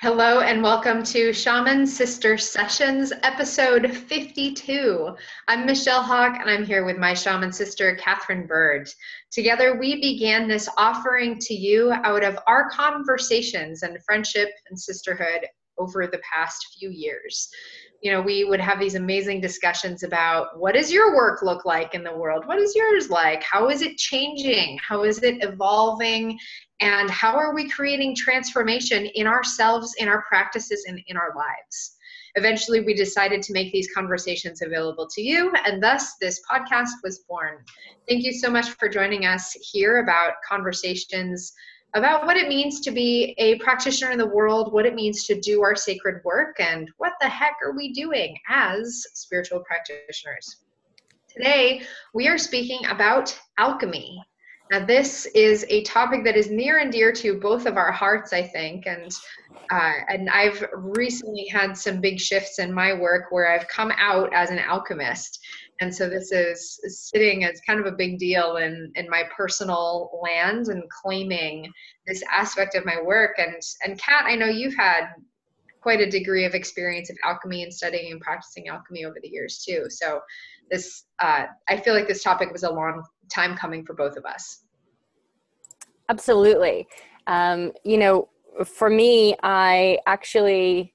Hello and welcome to Shaman Sister Sessions, episode 52. I'm Michelle Hawk and I'm here with my shaman sister, Catherine Bird. Together, we began this offering to you out of our conversations and friendship and sisterhood over the past few years. You know, we would have these amazing discussions about what does your work look like in the world? What is yours like? How is it changing? How is it evolving? And how are we creating transformation in ourselves, in our practices, and in our lives? Eventually, we decided to make these conversations available to you, and thus this podcast was born. Thank you so much for joining us here about conversations about what it means to be a practitioner in the world, what it means to do our sacred work, and what the heck are we doing as spiritual practitioners. Today, we are speaking about alchemy. Now, this is a topic that is near and dear to both of our hearts, I think, and I've recently had some big shifts in my work where I've come out as an alchemist. And so this is sitting as kind of a big deal in my personal land and claiming this aspect of my work. And Kat, I know you've had quite a degree of experience of alchemy and studying and practicing alchemy over the years too. So this, I feel like this topic was a long time coming for both of us. Absolutely. For me, I actually,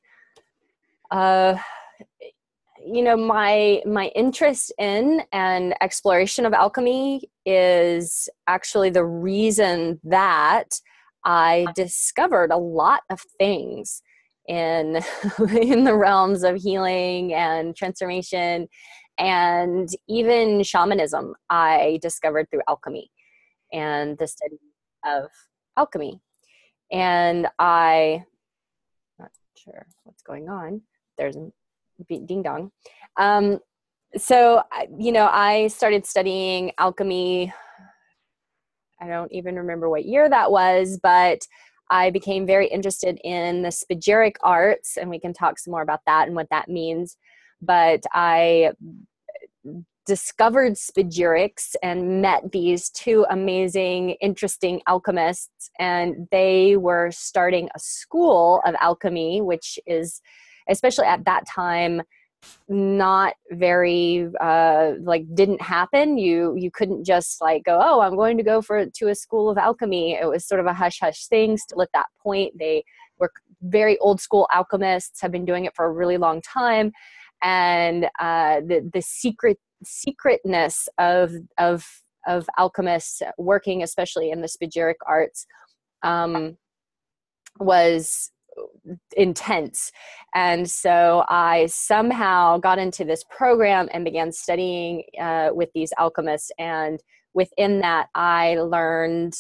my interest in and exploration of alchemy is actually the reason that I discovered a lot of things in the realms of healing and transformation, and even shamanism I discovered through alchemy and the study of alchemy. And I'm not sure what's going on. There's a ding dong. So I started studying alchemy. I don't even remember what year that was, but I became very interested in the spagyric arts, and we can talk some more about that and what that means. But I discovered spagyrics and met these two amazing, interesting alchemists, and they were starting a school of alchemy, which is, especially at that time, not very didn't happen. You couldn't just go, oh, I'm going to go to a school of alchemy. It was sort of a hush hush thing still at that point. They were very old school alchemists, have been doing it for a really long time, and the secretness of alchemists working, especially in the spagyric arts, was intense. And so I somehow got into this program and began studying with these alchemists, and within that I learned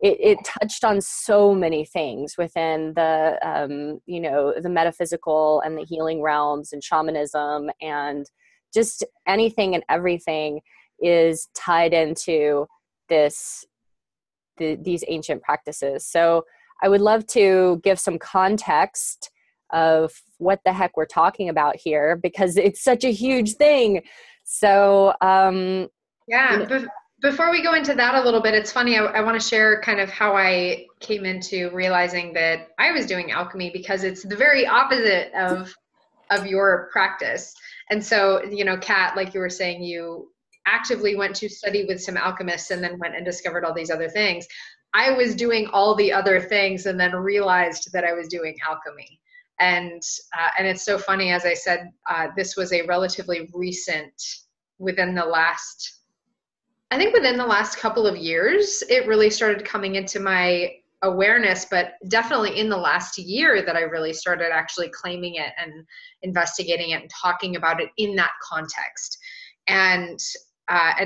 it touched on so many things within the the metaphysical and the healing realms and shamanism, and just anything and everything is tied into these ancient practices. So I would love to give some context of what the heck we're talking about here, because it's such a huge thing. So before we go into that a little bit, it's funny, I want to share kind of how I came into realizing that I was doing alchemy, because it's the very opposite of your practice. And so, Kat, like you were saying, you actively went to study with some alchemists and then went and discovered all these other things. I was doing all the other things and then realized that I was doing alchemy. And it's so funny, as I said, this was a relatively recent, within the last couple of years, it really started coming into my awareness, but definitely in the last year that I really started actually claiming it and investigating it and talking about it in that context. And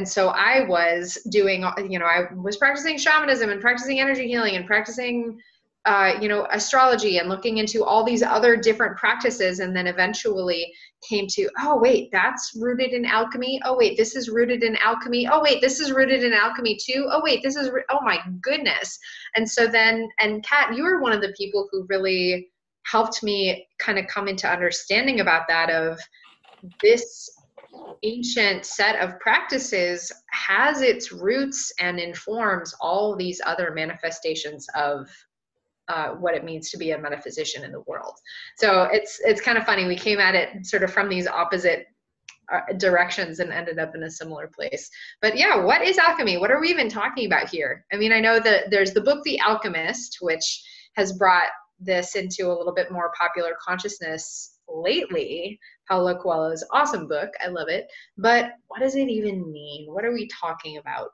so I was doing, I was practicing shamanism and practicing energy healing and practicing, astrology and looking into all these other different practices. And then eventually came to, oh, wait, that's rooted in alchemy. Oh, wait, this is rooted in alchemy. Oh, wait, this is rooted in alchemy too. Oh, wait, oh my goodness. And so then, and Kat, you were one of the people who really helped me kind of come into understanding about that, of this ancient set of practices has its roots and informs all these other manifestations of what it means to be a metaphysician in the world. So it's kind of funny. We came at it sort of from these opposite directions and ended up in a similar place. But yeah, what is alchemy? What are we even talking about here? I mean, I know that there's the book The Alchemist, which has brought this into a little bit more popular consciousness lately. Paulo Coelho's awesome book. I love it. But what does it even mean? What are we talking about?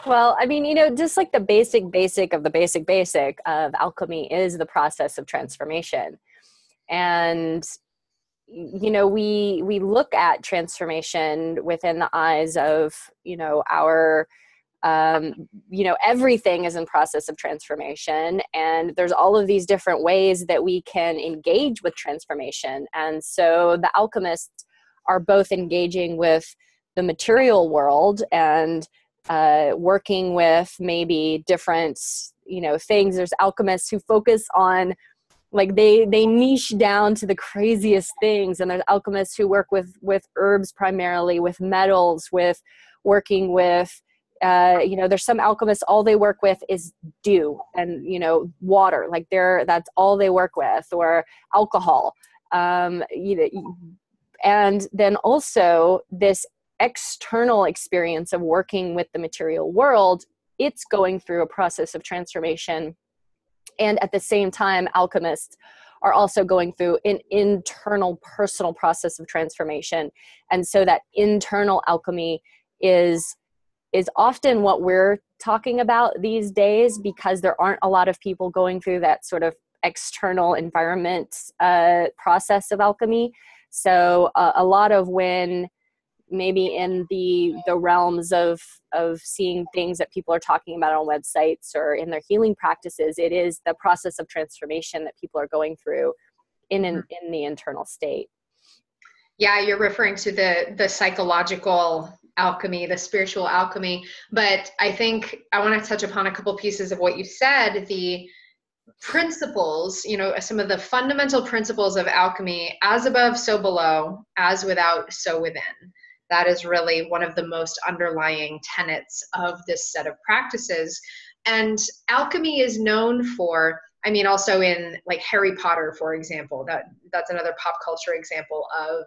Well, I mean, just like the basic of the basic of alchemy is the process of transformation. And we look at transformation within the eyes of our everything is in process of transformation, and there's all of these different ways that we can engage with transformation. And so the alchemists are both engaging with the material world and working with maybe different things. There's alchemists who focus on, like, they niche down to the craziest things, and there's alchemists who work with herbs primarily, with metals, with working with there's some alchemists, all they work with is dew and water, like that's all they work with, or alcohol. And then also this external experience of working with the material world, it's going through a process of transformation. And at the same time, alchemists are also going through an internal personal process of transformation. And so that internal alchemy is often what we're talking about these days, because there aren't a lot of people going through that sort of external environment process of alchemy. So a lot of when maybe in the realms of seeing things that people are talking about on websites or in their healing practices, it is the process of transformation that people are going through in the internal state. Yeah, you're referring to the psychological alchemy, the spiritual alchemy. But I think I want to touch upon a couple pieces of what you said. The principles, some of the fundamental principles of alchemy: as above, so below; as without, so within. That is really one of the most underlying tenets of this set of practices. And alchemy is known for, also in like Harry Potter, for example, that's another pop culture example of,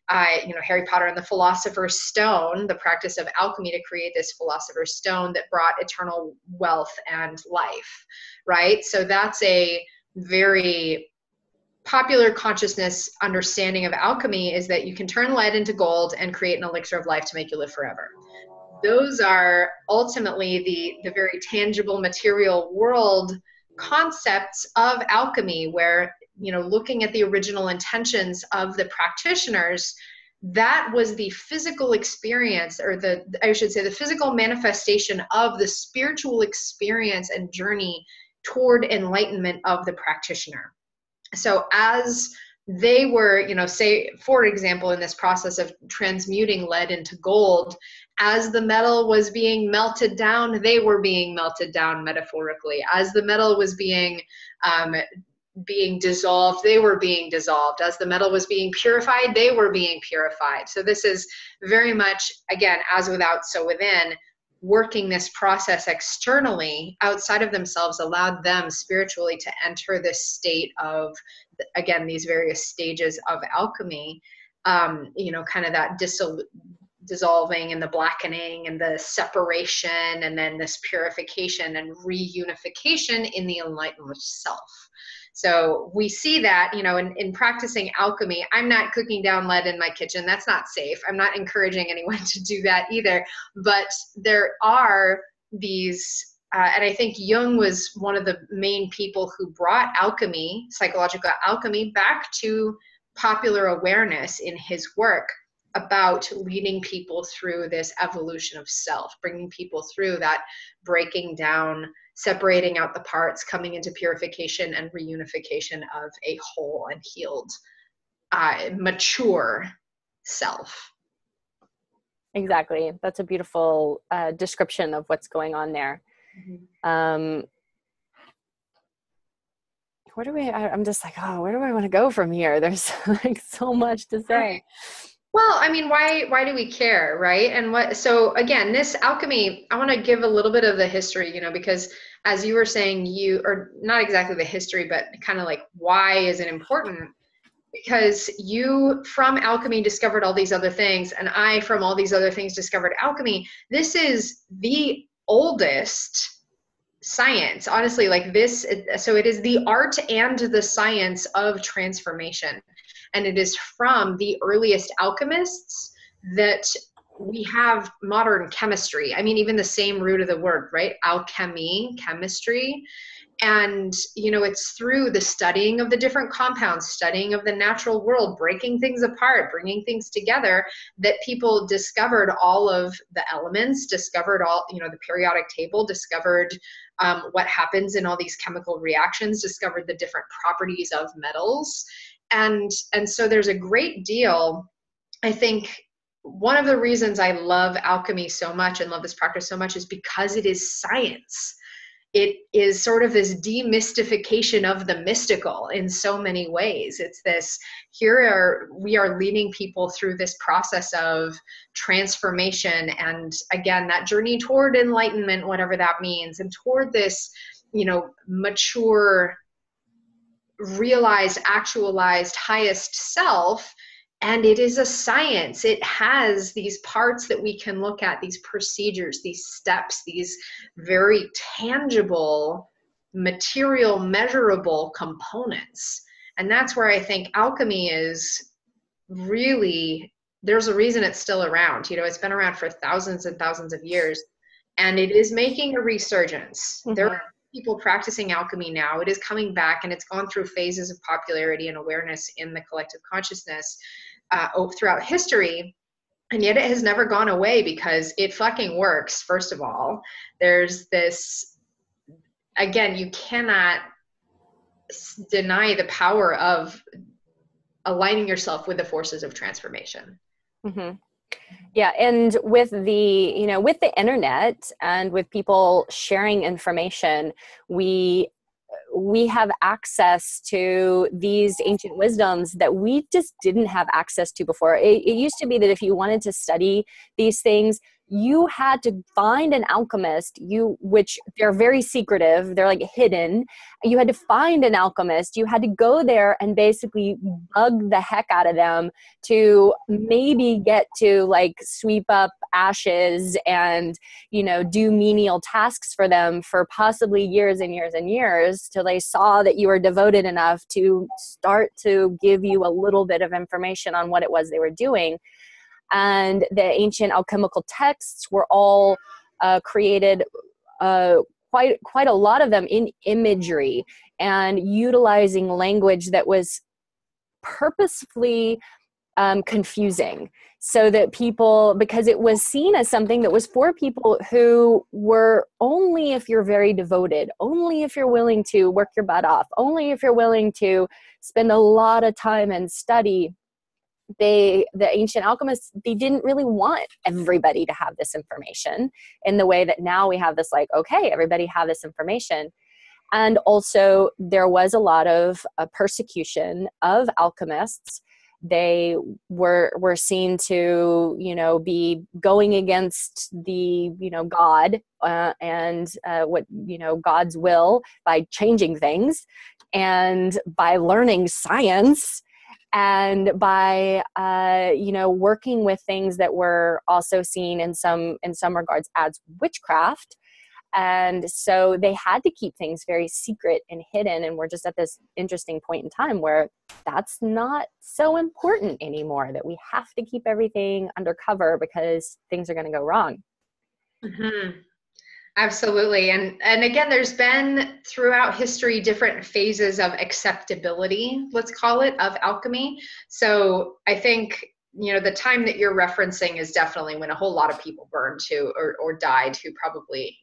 Harry Potter and the Philosopher's Stone, the practice of alchemy to create this Philosopher's Stone that brought eternal wealth and life, right? So that's a very popular consciousness understanding of alchemy, is that you can turn lead into gold and create an elixir of life to make you live forever. Those are ultimately the very tangible material world concepts of alchemy, where, looking at the original intentions of the practitioners, that was the physical experience, or the physical manifestation of the spiritual experience and journey toward enlightenment of the practitioner. So as they were, say, for example, in this process of transmuting lead into gold, as the metal was being melted down, they were being melted down metaphorically. As the metal was being dissolved, they were being dissolved. As the metal was being purified, they were being purified. So this is very much, again, as without, so within. Working this process externally outside of themselves allowed them spiritually to enter this state of, again, these various stages of alchemy, kind of that dissolving and the blackening and the separation, and then this purification and reunification in the enlightened self. So we see that, in practicing alchemy. I'm not cooking down lead in my kitchen. That's not safe. I'm not encouraging anyone to do that either. But there are these, and I think Jung was one of the main people who brought alchemy, psychological alchemy, back to popular awareness in his work, about leading people through this evolution of self, bringing people through that breaking down, separating out the parts, coming into purification and reunification of a whole and healed, mature self. Exactly. That's a beautiful description of what's going on there. Mm-hmm. I'm just like, where do I want to go from here? There's like so much to say. Well, I mean, why do we care, right? And so again, this alchemy, I want to give a little bit of the history, because as you were saying, or not exactly the history, but kind of like why is it important? Because you from alchemy discovered all these other things, and I from all these other things discovered alchemy. This is the oldest science, honestly, like this. So it is the art and the science of transformation. And it is from the earliest alchemists that we have modern chemistry. I mean, even the same root of the word, right? Alchemy, chemistry. And, it's through the studying of the different compounds, studying of the natural world, breaking things apart, bringing things together, that people discovered all of the elements, discovered all, the periodic table, discovered what happens in all these chemical reactions, discovered the different properties of metals. And so there's a great deal, I think. One of the reasons I love alchemy so much and love this practice so much is because it is science. It is sort of this demystification of the mystical in so many ways. It's this, we are leading people through this process of transformation, and again, that journey toward enlightenment, whatever that means, and toward this, mature, realized, actualized highest self. And it is a science. It has these parts that we can look at, these procedures, these steps, these very tangible, material, measurable components. And that's where I think alchemy is really, there's a reason it's still around. It's been around for thousands and thousands of years, and it is making a resurgence. Mm-hmm. There are people practicing alchemy now. It is coming back, and it's gone through phases of popularity and awareness in the collective consciousness throughout history. And yet it has never gone away because it fucking works. First of all, there's this, again, you cannot deny the power of aligning yourself with the forces of transformation. Mm-hmm. Yeah, and with the internet and with people sharing information, we have access to these ancient wisdoms that we just didn't have access to before. It used to be that if you wanted to study these things, you had to find an alchemist, which they're very secretive, they're like hidden. You had to find an alchemist, you had to go there and basically bug the heck out of them to maybe get to like sweep up ashes and, do menial tasks for them for possibly years and years and years till they saw that you were devoted enough to start to give you a little bit of information on what it was they were doing. And the ancient alchemical texts were all created, quite a lot of them in imagery and utilizing language that was purposefully confusing, so that people, because it was seen as something that was for people who were only if you're very devoted, only if you're willing to work your butt off, only if you're willing to spend a lot of time and study. The ancient alchemists, they didn't really want everybody to have this information in the way that now we have this, like, okay, everybody have this information. And also there was a lot of persecution of alchemists. They were seen to, be going against the, God and what, God's will by changing things and by learning science and by, working with things that were also seen in some regards as witchcraft. And so they had to keep things very secret and hidden. And we're just at this interesting point in time where that's not so important anymore, that we have to keep everything undercover because things are going to go wrong. Mm-hmm. Absolutely. And again, there's been throughout history different phases of acceptability, let's call it, of alchemy. So I think, the time that you're referencing is definitely when a whole lot of people burned to or died, who probably,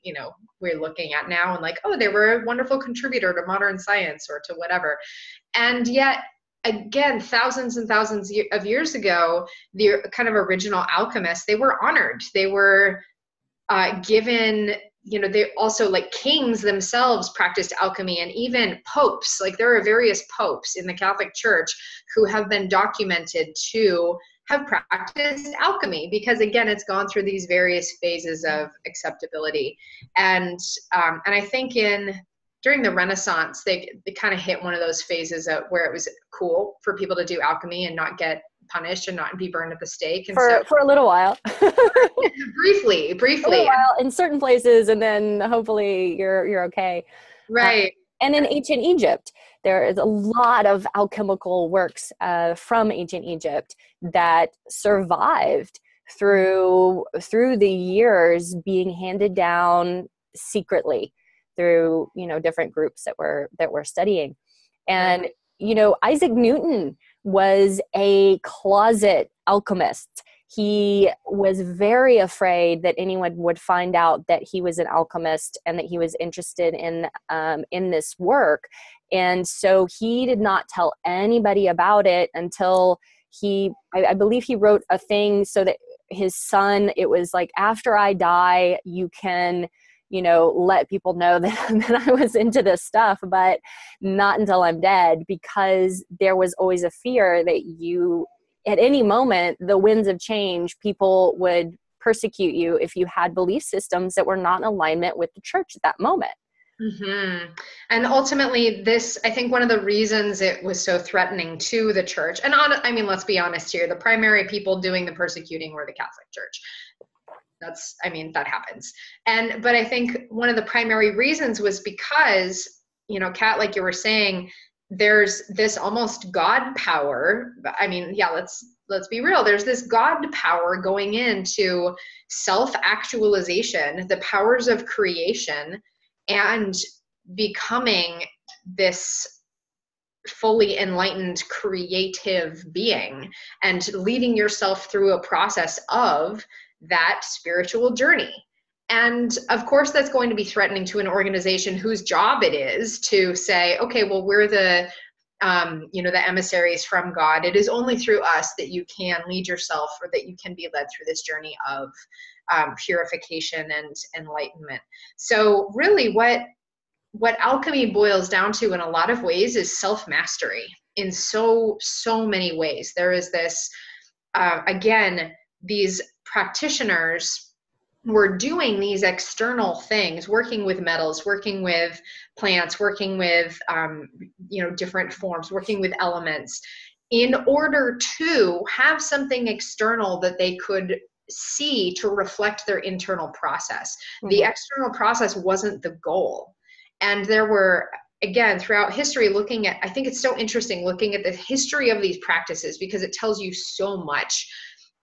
we're looking at now and like, oh, they were a wonderful contributor to modern science or to whatever. And yet, again, thousands and thousands of years ago, the kind of original alchemists, they were honored. They were given, they also, like, kings themselves practiced alchemy, and even popes. Like, there are various popes in the Catholic Church who have been documented to have practiced alchemy, because again, it's gone through these various phases of acceptability. And I think during the Renaissance, they kind of hit one of those phases where it was cool for people to do alchemy and not get punished and not be burned at the stake. And for a little while. briefly. A little while in certain places, and then hopefully you're okay. Right. And in ancient Egypt, there is a lot of alchemical works from ancient Egypt that survived through the years, being handed down secretly through, you know, different groups that were studying. And, you know, Isaac Newton was a closet alchemist. He was very afraid that anyone would find out that he was an alchemist and that he was interested in this work. And so he did not tell anybody about it until I believe he wrote a thing so that his son, it was like, after I die, you can, you know, let people know that I was into this stuff, but not until I'm dead, because there was always a fear that at any moment, the winds of change, people would persecute you if you had belief systems that were not in alignment with the church at that moment. Mm-hmm. And ultimately, I think one of the reasons it was so threatening to the church, and let's be honest here, the primary people doing the persecuting were the Catholic Church. That happens. But I think one of the primary reasons was because, you know, Kat, like you were saying, there's this almost God power. Let's be real. There's this God power going into self-actualization, the powers of creation, and becoming this fully enlightened creative being, and leading yourself through a process of that spiritual journey. And of course, that's going to be threatening to an organization whose job it is to say, okay, well, we're the emissaries from God. It is only through us that you can lead yourself, or that you can be led through this journey of purification and enlightenment. So really what alchemy boils down to in a lot of ways is self-mastery in so many ways. There is this, again, these practitioners were doing these external things, working with metals, working with plants, working with, different forms, working with elements, in order to have something external that they could see to reflect their internal process. Mm-hmm. The external process wasn't the goal. And there were, again, throughout history, I think it's so interesting looking at the history of these practices, because it tells you so much.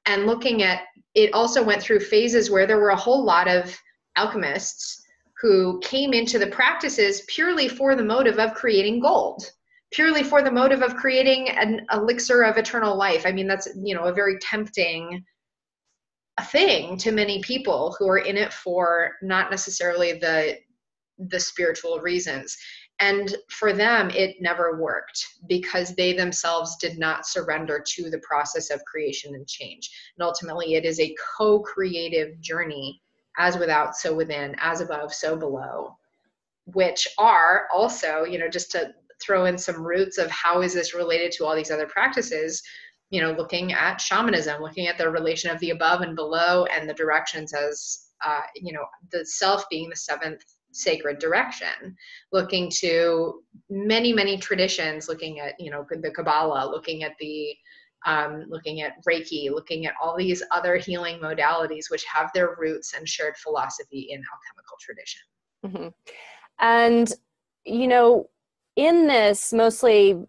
And looking at it also went through phases where there were a whole lot of alchemists who came into the practices purely for the motive of creating gold, purely for the motive of creating an elixir of eternal life. I mean, that's, you know, a very tempting thing to many people who are in it for not necessarily the spiritual reasons. And for them, it never worked, because they themselves did not surrender to the process of creation and change. And ultimately, it is a co-creative journey, as without, so within, as above, so below, which are also, you know, just to throw in some roots of how is this related to all these other practices, you know, looking at shamanism, looking at the relation of the above and below, and the directions as, the self being the seventh sacred direction, looking to many traditions, looking at, you know, the Kabbalah, looking at Reiki, looking at all these other healing modalities which have their roots and shared philosophy in alchemical tradition. Mm-hmm. And, you know, in this, mostly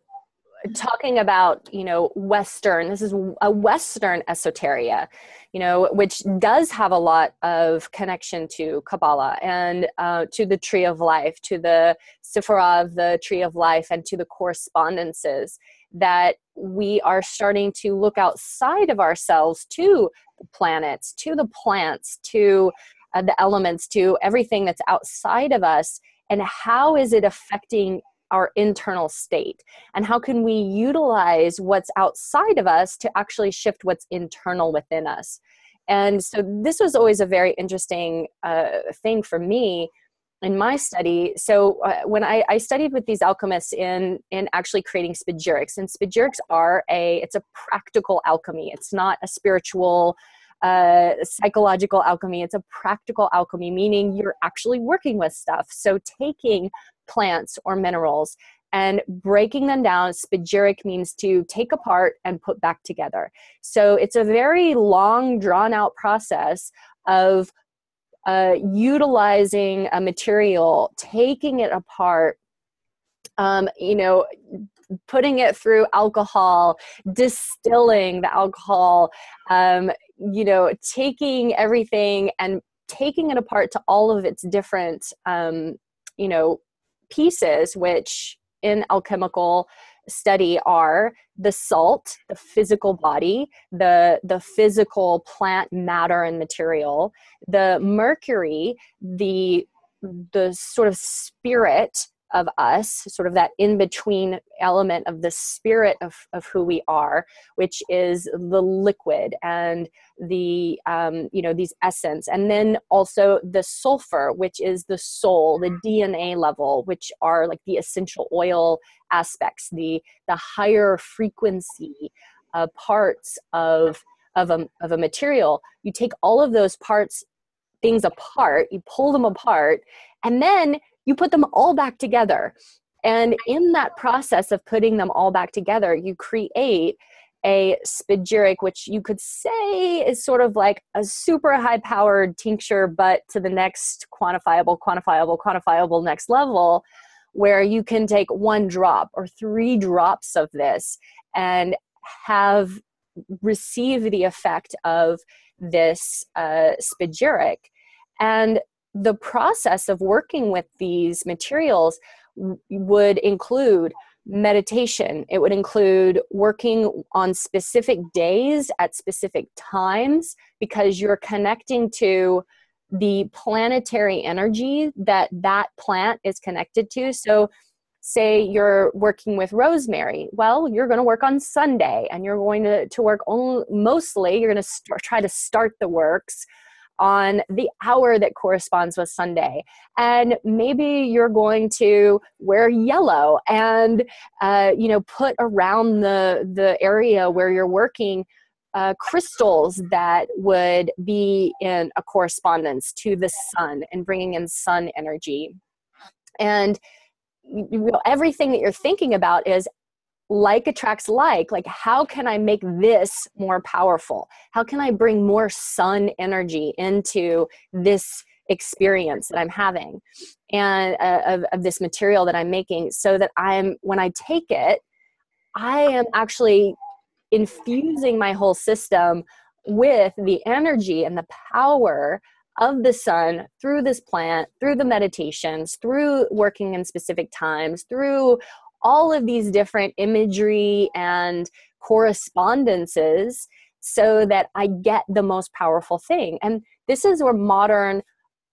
talking about, you know, this is a Western esoteria, you know, which does have a lot of connection to Kabbalah and to the Tree of Life, to the Sephirah of the Tree of Life, and to the correspondences, that we are starting to look outside of ourselves to the planets, to the plants, to the elements, to everything that's outside of us, and how is it affecting our internal state, and how can we utilize what's outside of us to actually shift what's internal within us. And so this was always a very interesting thing for me, in my study, so when I studied with these alchemists in actually creating spagyrics, and spagyrics it's a practical alchemy. It's not a spiritual, psychological alchemy. It's a practical alchemy, meaning you're actually working with stuff. So taking plants or minerals and breaking them down. Spagyric means to take apart and put back together. So it's a very long, drawn out process of utilizing a material, taking it apart, putting it through alcohol, distilling the alcohol, taking everything and taking it apart to all of its different, pieces, which in alchemical study are the salt, the physical body, the physical plant matter and material, the mercury, the sort of spirit of us, sort of that in-between element of the spirit of who we are, which is the liquid and the, these essence. And then also the sulfur, which is the soul, the DNA level, which are like the essential oil aspects, the higher frequency parts of a material. You take all of those things apart, you pull them apart, and then you put them all back together. And in that process of putting them all back together, you create a spagyric, which you could say is sort of like a super high-powered tincture, but to the next quantifiable next level, where you can take 1 drop or 3 drops of this and receive the effect of this spagyric. And the process of working with these materials would include meditation. It would include working on specific days at specific times, because you're connecting to the planetary energy that plant is connected to. So say you're working with rosemary. Well, you're going to work on Sunday, and you're going to work mostly, you're going to try to start the works on the hour that corresponds with Sunday. And maybe you're going to wear yellow and, put around the area where you're working crystals that would be in a correspondence to the sun and bringing in sun energy. And everything that you're thinking about is like attracts like how can I make this more powerful? How can I bring more sun energy into this experience that I'm having and of this material that I'm making, so that when I take it, I am actually infusing my whole system with the energy and the power of the sun through this plant, through the meditations, through working in specific times, through all of these different imagery and correspondences, so that I get the most powerful thing. And this is where modern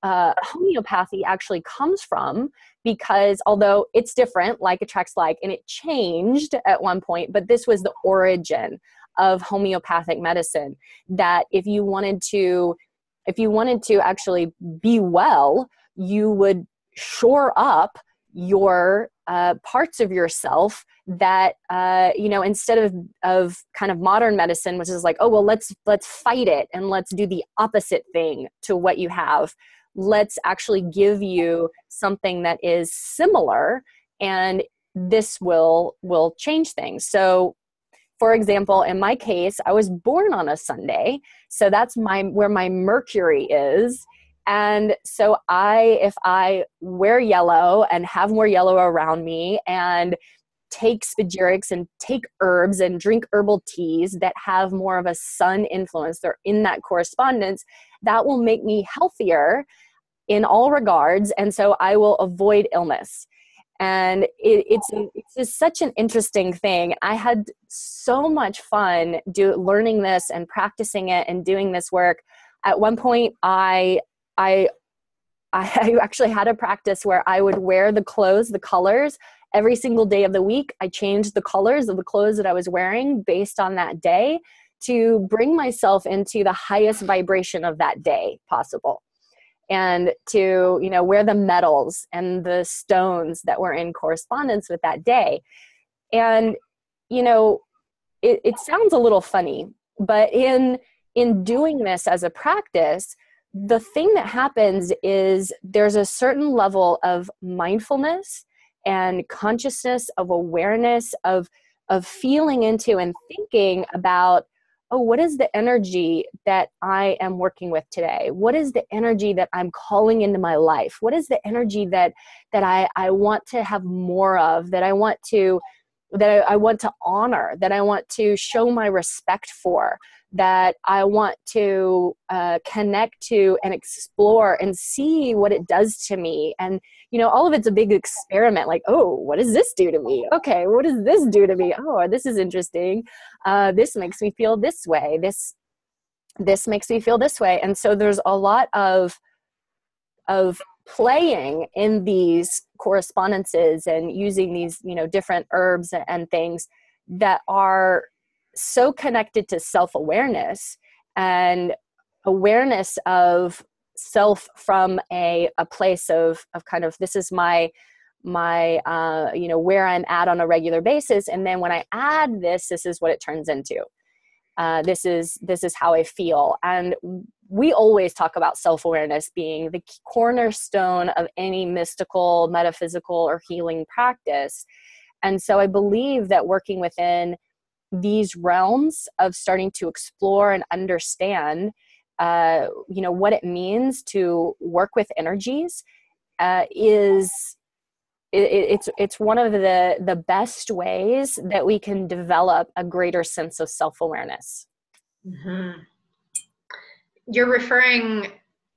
homeopathy actually comes from, because although it's different, like attracts like, and it changed at one point, but this was the origin of homeopathic medicine, that if you wanted to actually be well, you would shore up your parts of yourself that instead of kind of modern medicine, which is like, oh well, let's fight it and let's do the opposite thing to what you have. Let's actually give you something that is similar, and this will change things. So for example, in my case, I was born on a Sunday, so that's where my Mercury is. And so if I wear yellow and have more yellow around me and take spagyrics and take herbs and drink herbal teas that have more of a sun influence, they're in that correspondence, that will make me healthier in all regards. And so I will avoid illness. And it's just such an interesting thing. I had so much fun learning this and practicing it and doing this work. At one point, I actually had a practice where I would wear the colors every single day of the week. I changed the colors of the clothes that I was wearing based on that day to bring myself into the highest vibration of that day possible. and to, you know, wear the metals and the stones that were in correspondence with that day. And, you know, it sounds a little funny, but in doing this as a practice, the thing that happens is there's a certain level of mindfulness and consciousness, of awareness, of feeling into and thinking about, oh, what is the energy that I am working with today? What is the energy that I'm calling into my life? What is the energy that I want to have more of, that I want to honor, that I want to show my respect for, that I want to connect to and explore and see what it does to me. And, you know, all of it's a big experiment. Like, oh, what does this do to me? Okay, what does this do to me? Oh, this is interesting. This makes me feel this way. This makes me feel this way. And so there's a lot of playing in these correspondences and using these, you know, different herbs and things that are so connected to self-awareness and awareness of self from a place of kind of, this is my you know, where I'm at on a regular basis. And then when I add this is what it turns into. This is how I feel. And we always talk about self-awareness being the cornerstone of any mystical, metaphysical, or healing practice. And so I believe that working within these realms of starting to explore and understand, you know, what it means to work with energies, it's one of the best ways that we can develop a greater sense of self-awareness. Mm-hmm. You're referring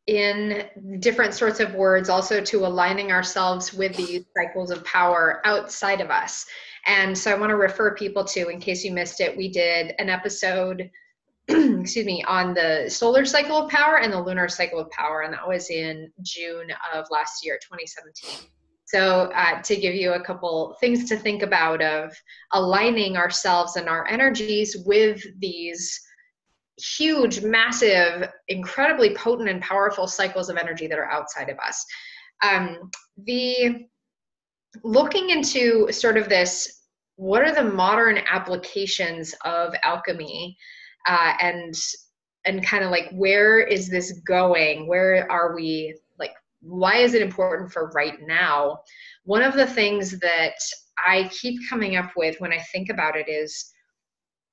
in different sorts of words also to aligning ourselves with these cycles of power outside of us. And so I want to refer people to, in case you missed it, we did an episode excuse me, on the solar cycle of power and the lunar cycle of power, and that was in June of last year, 2017. So to give you a couple things to think about of aligning ourselves and our energies with these huge, massive, incredibly potent and powerful cycles of energy that are outside of us. The looking into sort of this, what are the modern applications of alchemy, and kind of like, where is this going? Where are we? Like, why is it important for right now? One of the things that I keep coming up with when I think about it is,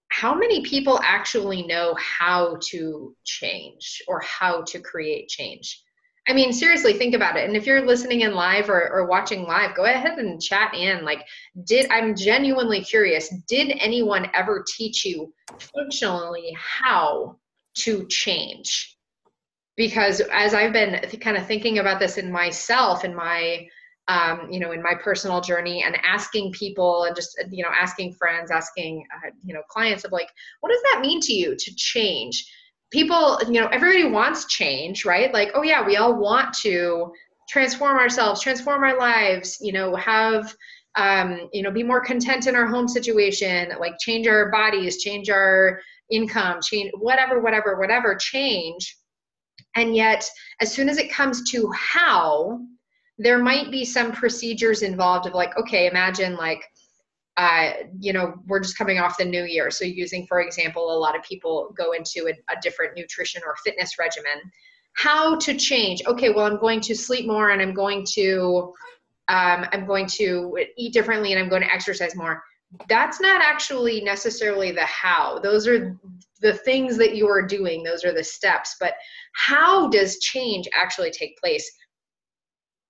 how many people actually know how to change or how to create change? I mean, seriously, think about it. And if you're listening in live or watching live, go ahead and chat in. Like, I'm genuinely curious, did anyone ever teach you functionally how to change? Because as I've been kind of thinking about this in myself, in my you know, in my personal journey, and asking people, and just, you know, asking friends, asking, you know, clients of like, what does that mean to you to change? People, you know, everybody wants change, right? Like, oh yeah, we all want to transform ourselves, transform our lives, you know, have, you know, be more content in our home situation, like change our bodies, change our income, change whatever, change. And yet, as soon as it comes to how, there might be some procedures involved of like, okay, imagine like, you know, we're just coming off the new year. So using, for example, a lot of people go into a different nutrition or fitness regimen. How to change? Okay, well, I'm going to sleep more, and I'm going to eat differently, and I'm going to exercise more. That's not actually necessarily the how. Those are the things that you are doing. Those are the steps. But how does change actually take place?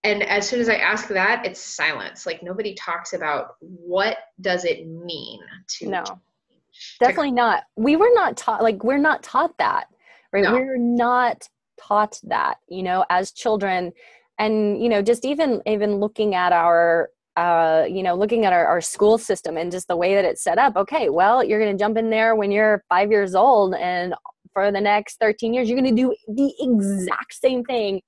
And as soon as I ask that, it's silence. Like, nobody talks about what does it mean to No, definitely not. We were not taught, like, we're not taught that, right? No. We're not taught that, you know, as children. And, you know, just even looking at our, you know, looking at our school system and just the way that it's set up. Okay, well, you're going to jump in there when you're 5 years old, and for the next 13 years, you're going to do the exact same thing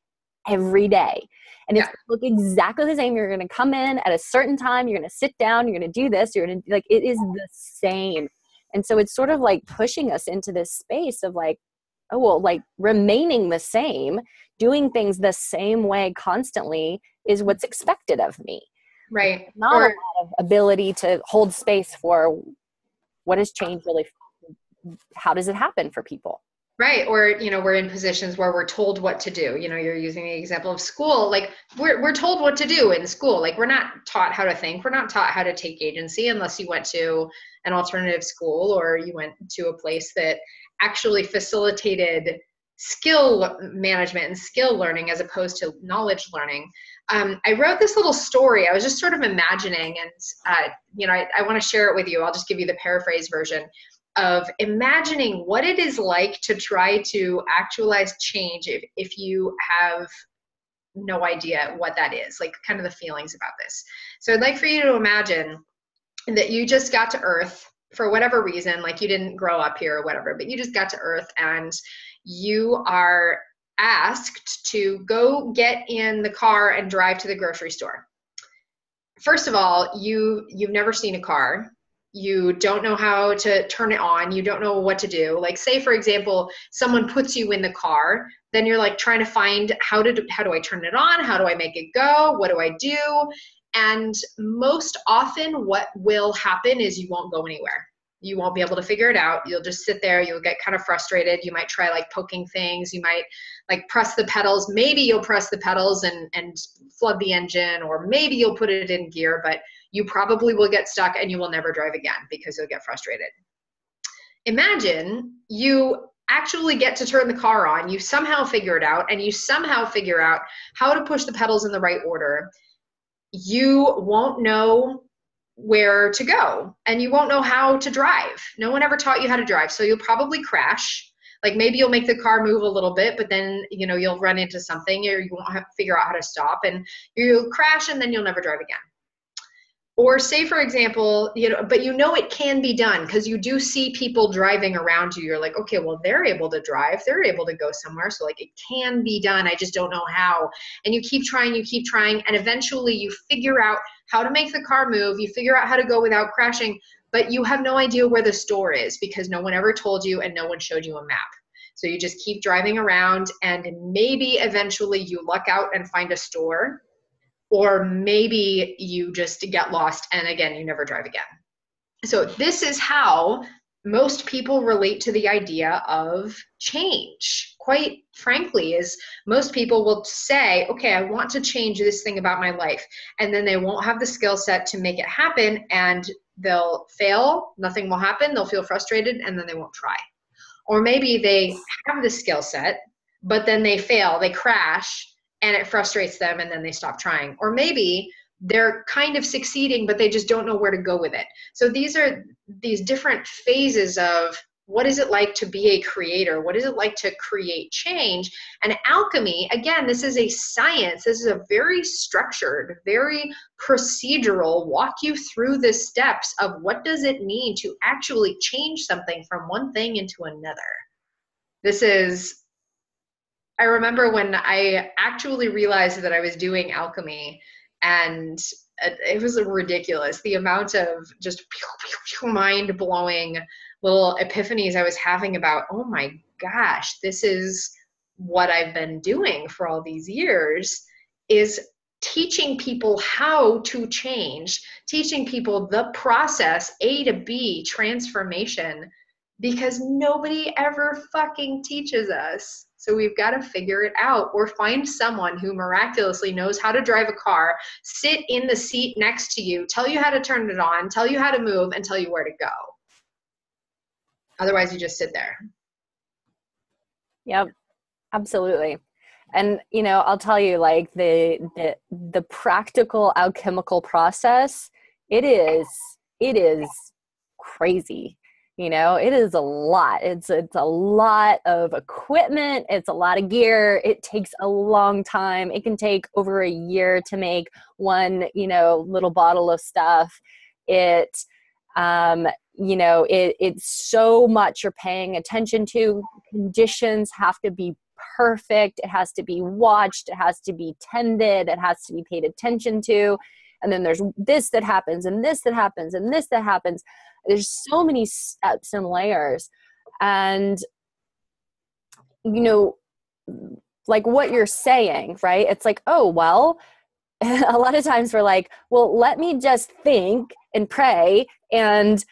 every day. And it's going to look exactly the same. You're going to come in at a certain time. You're going to sit down. You're going to do this. You're going to, like, it is the same. And so it's sort of like pushing us into this space of like, oh, well, like remaining the same, doing things the same way constantly is what's expected of me. Right. Not a lot of ability to hold space for what has changed really. How does it happen for people? Right. Or, we're in positions where we're told what to do. You're using the example of school. Like we're told what to do in school. Like we're not taught how to think. We're not taught how to take agency unless you went to an alternative school or you went to a place that actually facilitated skill management and skill learning as opposed to knowledge learning. I wrote this little story. I was just sort of imagining, and I want to share it with you. I'll just give you the paraphrase version of imagining what it is like to try to actualize change if you have no idea what that is, like kind of the feelings about this. So I'd like for you to imagine that you just got to Earth for whatever reason, like you didn't grow up here or whatever, but you just got to Earth and you are asked to go get in the car and drive to the grocery store. First of all, you've never seen a car. You don't know how to turn it on. You don't know what to do. Like say, for example, someone puts you in the car, then you're like trying to find how do I turn it on? How do I make it go? What do I do? And most often what will happen is you won't go anywhere. You won't be able to figure it out. You'll just sit there. You'll get kind of frustrated. You might try like poking things. You might like press the pedals. Maybe you'll press the pedals and flood the engine, or maybe you'll put it in gear, but you probably will get stuck and you will never drive again because you'll get frustrated. Imagine you actually get to turn the car on. You somehow figure it out and you somehow figure out how to push the pedals in the right order. You won't know where to go and you won't know how to drive. No one ever taught you how to drive. So you'll probably crash. Like maybe you'll make the car move a little bit, but then, you'll run into something or you won't have to figure out how to stop and you'll crash and then you'll never drive again. Or say, for example, but it can be done because you do see people driving around you. You're like, okay, well, they're able to drive. They're able to go somewhere. So like it can be done. I just don't know how. And you keep trying, and eventually you figure out how to make the car move. You figure out how to go without crashing, but you have no idea where the store is because no one ever told you and no one showed you a map. So you just keep driving around and maybe eventually you luck out and find a store. Or maybe you just get lost and again, you never drive again. So this is how most people relate to the idea of change. Quite frankly, is most people will say, okay, I want to change this thing about my life. And then they won't have the skill set to make it happen and they'll fail, nothing will happen, they'll feel frustrated and then they won't try. Or maybe they have the skill set, but then they fail, they crash, and it frustrates them and then they stop trying. Or maybe they're kind of succeeding, but they just don't know where to go with it. So these are these different phases of what is it like to be a creator? What is it like to create change? And alchemy, again, this is a science. This is a very structured, very procedural, walk you through the steps of what does it mean to actually change something from one thing into another. I remember when I actually realized that I was doing alchemy and it was ridiculous. The amount of just mind-blowing little epiphanies I was having about, oh my gosh, this is what I've been doing for all these years, is teaching people how to change, teaching people the process, A to B, transformation, because nobody ever fucking teaches us. So we've got to figure it out or find someone who miraculously knows how to drive a car, sit in the seat next to you, tell you how to turn it on, tell you how to move, and tell you where to go. Otherwise, you just sit there. Yep, absolutely. And, I'll tell you, like the practical alchemical process, it is crazy. It is a lot. It's a lot of equipment. It's a lot of gear. It takes a long time. It can take over a year to make one, little bottle of stuff. It's so much you're paying attention to. Conditions have to be perfect. It has to be watched. It has to be tended. It has to be paid attention to. And then there's this that happens and this that happens and this that happens. There's so many steps and layers. And you know, like what you're saying, right? It's like, oh, well, a lot of times we're like, well, let me just think and pray and,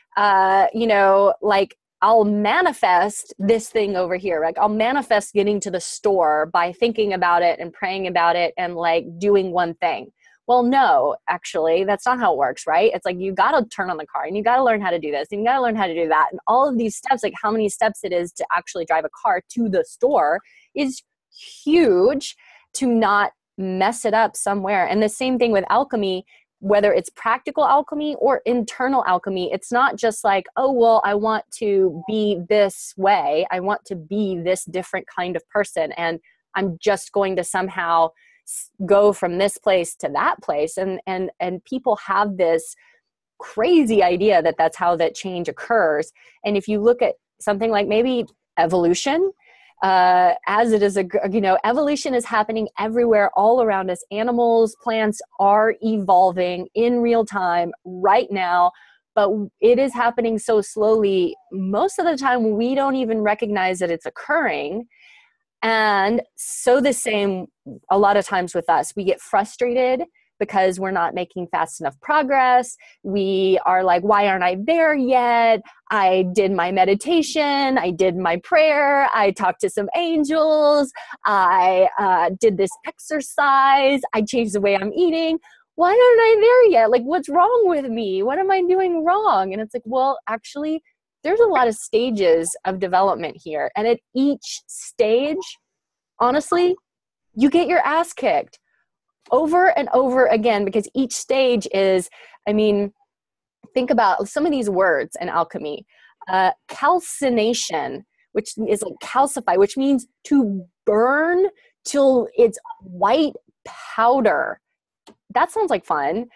like I'll manifest this thing over here. Like I'll manifest getting to the store by thinking about it and praying about it and like doing one thing. Well, no, actually, that's not how it works, right? It's like you got to turn on the car and you got to learn how to do this and you got to learn how to do that. And all of these steps, like how many steps it is to actually drive a car to the store is huge to not mess it up somewhere. And the same thing with alchemy, whether it's practical alchemy or internal alchemy, it's not just like, oh, well, I want to be this way. I want to be this different kind of person. And I'm just going to somehow go from this place to that place. And people have this crazy idea that that's how that change occurs. And if you look at something like maybe evolution, as it is, evolution is happening everywhere, all around us. Animals, plants are evolving in real time right now, but it is happening so slowly. Most of the time, we don't even recognize that it's occurring. And so the same a lot of times with us, we get frustrated because we're not making fast enough progress. We are like, why aren't I there yet? I did my meditation. I did my prayer. I talked to some angels. I did this exercise. I changed the way I'm eating. Why aren't I there yet? Like, what's wrong with me? What am I doing wrong? And it's like, well, actually, there's a lot of stages of development here. And at each stage, honestly, you get your ass kicked over and over again, because each stage is, think about some of these words in alchemy. Calcination, which is like calcify, which means to burn till it's white powder. That sounds like fun.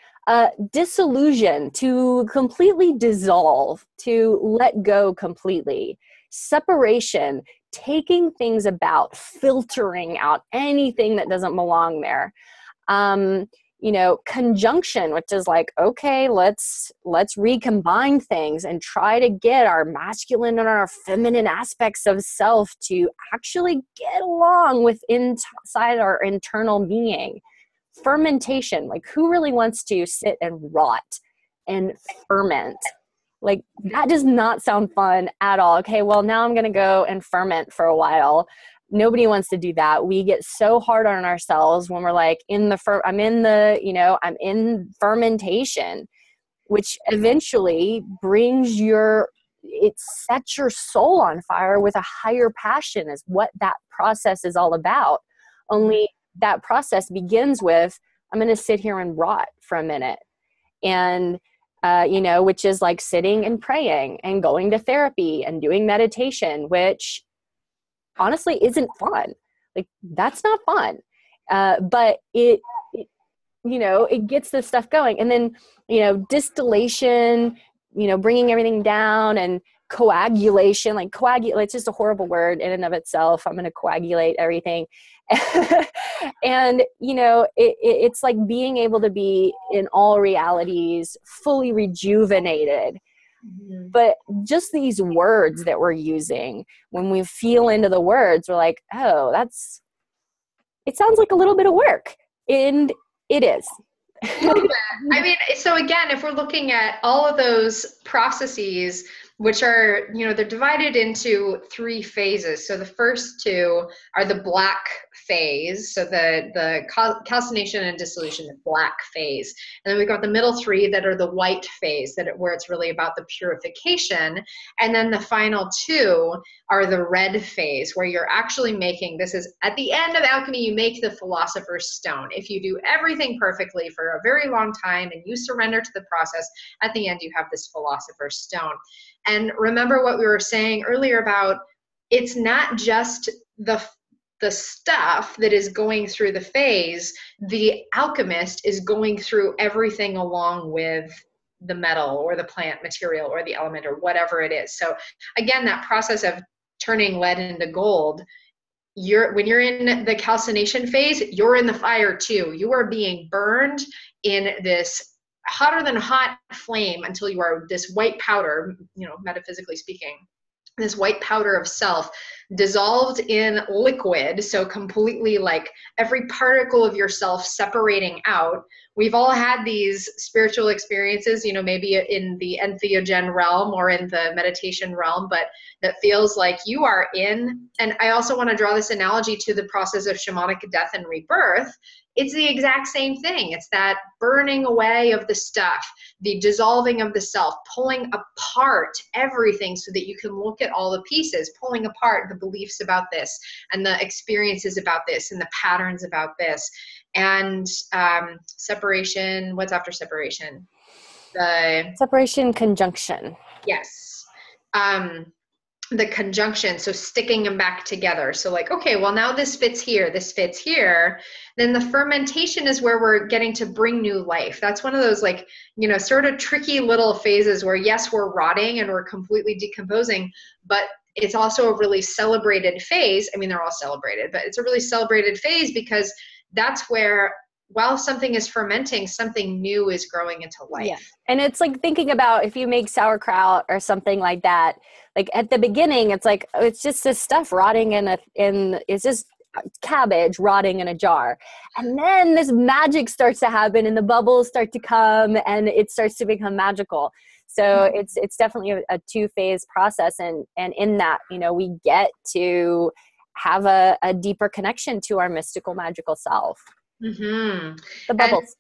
Dissolution, to completely dissolve, to let go completely. Separation, taking things about, filtering out anything that doesn't belong there. Conjunction, which is like, okay, let's recombine things and try to get our masculine and our feminine aspects of self to actually get along with inside our internal being. Fermentation, like who really wants to sit and rot and ferment? Like that does not sound fun at all. Okay, well now I'm going to go and ferment for a while. Nobody wants to do that. We get so hard on ourselves when we're like I'm in fermentation, which eventually it sets your soul on fire with a higher passion, is what that process is all about. Only that process begins with, I'm going to sit here and rot for a minute. And, which is like sitting and praying and going to therapy and doing meditation, which honestly isn't fun. Like that's not fun. But it gets this stuff going. And then, distillation, bringing everything down, and coagulation, it's just a horrible word in and of itself. I'm going to coagulate everything. And, it's like being able to be in all realities fully rejuvenated. Mm-hmm. But just these words that we're using, when we feel into the words, we're like, oh, it sounds like a little bit of work. And it is. So again, if we're looking at all of those processes, which are, they're divided into 3 phases. So the first 2 are the black phase. So the calcination and dissolution, the black phase. And then we've got the middle 3 that are the white phase, where it's really about the purification. And then the final 2 are the red phase, where you're actually this is at the end of alchemy, you make the philosopher's stone. If you do everything perfectly for a very long time and you surrender to the process, at the end you have this philosopher's stone. And remember what we were saying earlier about, it's not just the stuff that is going through the phase. The alchemist is going through everything along with the metal or the plant material or the element or whatever it is. So again, that process of turning lead into gold, when you're in the calcination phase, you're in the fire too. You are being burned in this hotter than hot flame until you are this white powder, metaphysically speaking, this white powder of self dissolved in liquid, so completely like every particle of yourself separating out. We've all had these spiritual experiences, you know, maybe in the entheogen realm or in the meditation realm, but that feels like you are in. And I also want to draw this analogy to the process of shamanic death and rebirth. It's the exact same thing. It's that burning away of the stuff, the dissolving of the self, pulling apart everything so that you can look at all the pieces, pulling apart the beliefs about this and the experiences about this and the patterns about this. And separation, what's after separation? The separation, conjunction. Yes. The conjunction, so sticking them back together. So like, okay, well now this fits here, this fits here. Then the fermentation is where we're getting to bring new life. That's one of those like, you know, sort of tricky little phases where yes, we're rotting and we're completely decomposing, but it's also a really celebrated phase. I mean, they're all celebrated, but it's a really celebrated phase because that's where while something is fermenting, something new is growing into life. Yeah. And it's like thinking about if you make sauerkraut or something like that, like at the beginning, it's like, it's just this stuff rotting it's just cabbage rotting in a jar. And then this magic starts to happen and the bubbles start to come and it starts to become magical. So it's definitely a two-phase process. And in that, you know, we get to have a deeper connection to our mystical, magical self. Mm-hmm. The bubbles.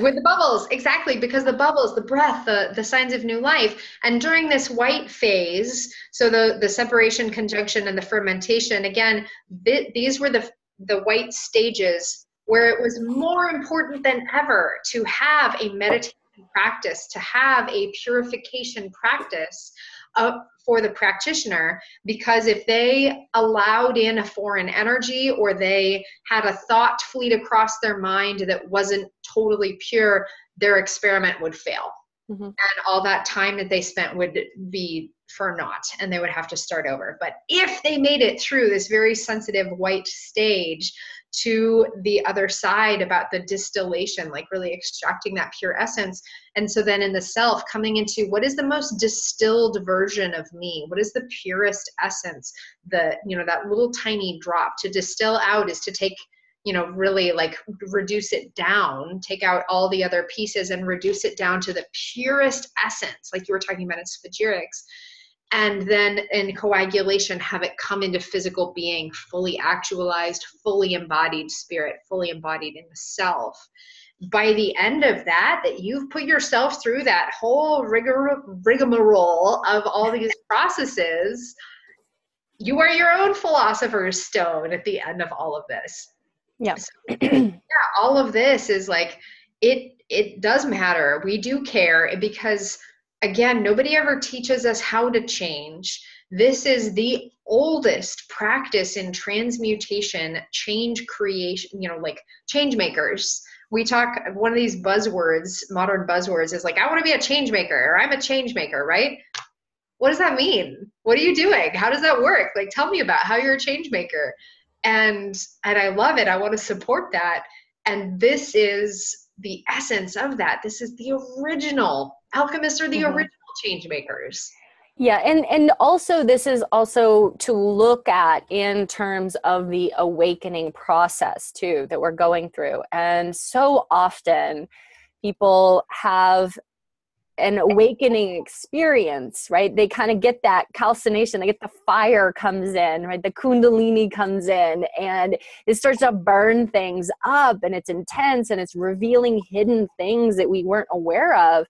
With the bubbles, exactly, because the bubbles, the breath, the signs of new life. And during this white phase, so the separation, conjunction, and the fermentation, again, these were the white stages where it was more important than ever to have a meditation practice, to have a purification practice for the practitioner, because if they allowed in a foreign energy or they had a thought fleet across their mind that wasn't totally pure, their experiment would fail. Mm-hmm. And all that time that they spent would be for naught and they would have to start over. But if they made it through this very sensitive white stage to the other side about the distillation, like really extracting that pure essence. And so then in the self coming into what is the most distilled version of me? What is the purest essence? The, you know, that little tiny drop. To distill out is to take, you know, really like reduce it down, take out all the other pieces and reduce it down to the purest essence, like you were talking about in spagyrics. And then in coagulation, have it come into physical being, fully actualized, fully embodied spirit, fully embodied in the self. By the end of that you've put yourself through that whole rigmarole of all these processes, you are your own philosopher's stone at the end of all of this. Yeah. So, yeah, all of this is like, it does matter. We do care because, again, nobody ever teaches us how to change. This is the oldest practice in transmutation, change creation, you know, like change makers. We talk, one of these buzzwords, modern buzzwords is like, I want to be a change maker, or I'm a change maker, right? What does that mean? What are you doing? How does that work? Like, tell me about how you're a change maker. And I love it. I want to support that. And this is the essence of that. This is the original alchemists are the original change makers. Yeah. And also this is also to look at in terms of the awakening process too, that we're going through. And so often people have an awakening experience, right? They kind of get that calcination, they get the fire comes in, right? The kundalini comes in and it starts to burn things up and it's intense and it's revealing hidden things that we weren't aware of.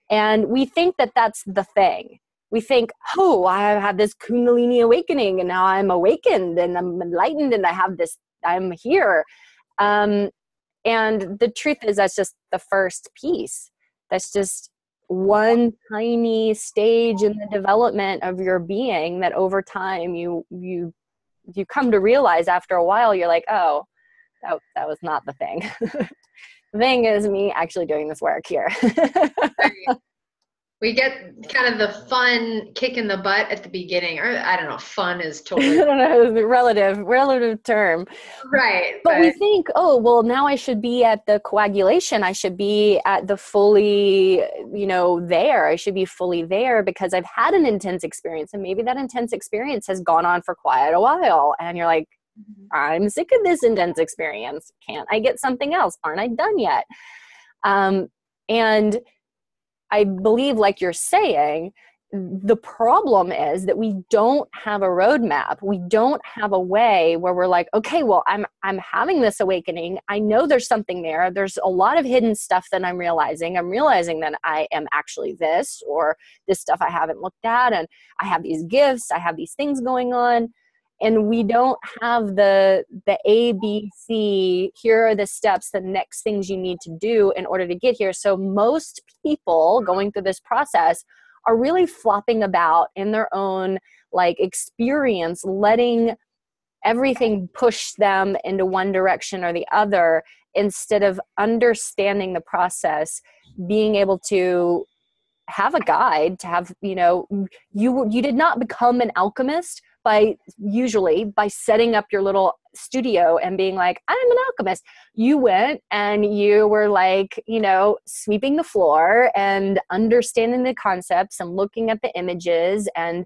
And we think that that's the thing. We think, oh, I have this kundalini awakening and now I'm awakened and I'm enlightened and I have this, I'm here. And the truth is that's just the first piece. That's just one tiny stage in the development of your being that over time you come to realize after a while, you're like, oh, that was not the thing. The thing is me actually doing this work here. We get kind of the fun kick in the butt at the beginning, or I don't know, fun is I totally don't know, the relative term. right, But we but think, oh, well, now I should be at the coagulation. I should be at the fully, there. I should be fully there because I've had an intense experience. And maybe that intense experience has gone on for quite a while. And you're like, I'm sick of this intense experience. Can't I get something else? Aren't I done yet? And I believe, like you're saying, the problem is that we don't have a roadmap. We don't have a way where we're like, okay, well, I'm having this awakening. I know there's something there. There's a lot of hidden stuff that I'm realizing. I'm realizing that I am actually this, or this stuff I haven't looked at. And I have these gifts. I have these things going on. And we don't have the A, B, C, here are the steps, the next things you need to do in order to get here. So most people going through this process are really flopping about in their own experience, letting everything push them into one direction or the other, instead of understanding the process, being able to have a guide, to have, you did not become an alchemist by setting up your little studio and being like, I'm an alchemist. You went and you were sweeping the floor and understanding the concepts and looking at the images and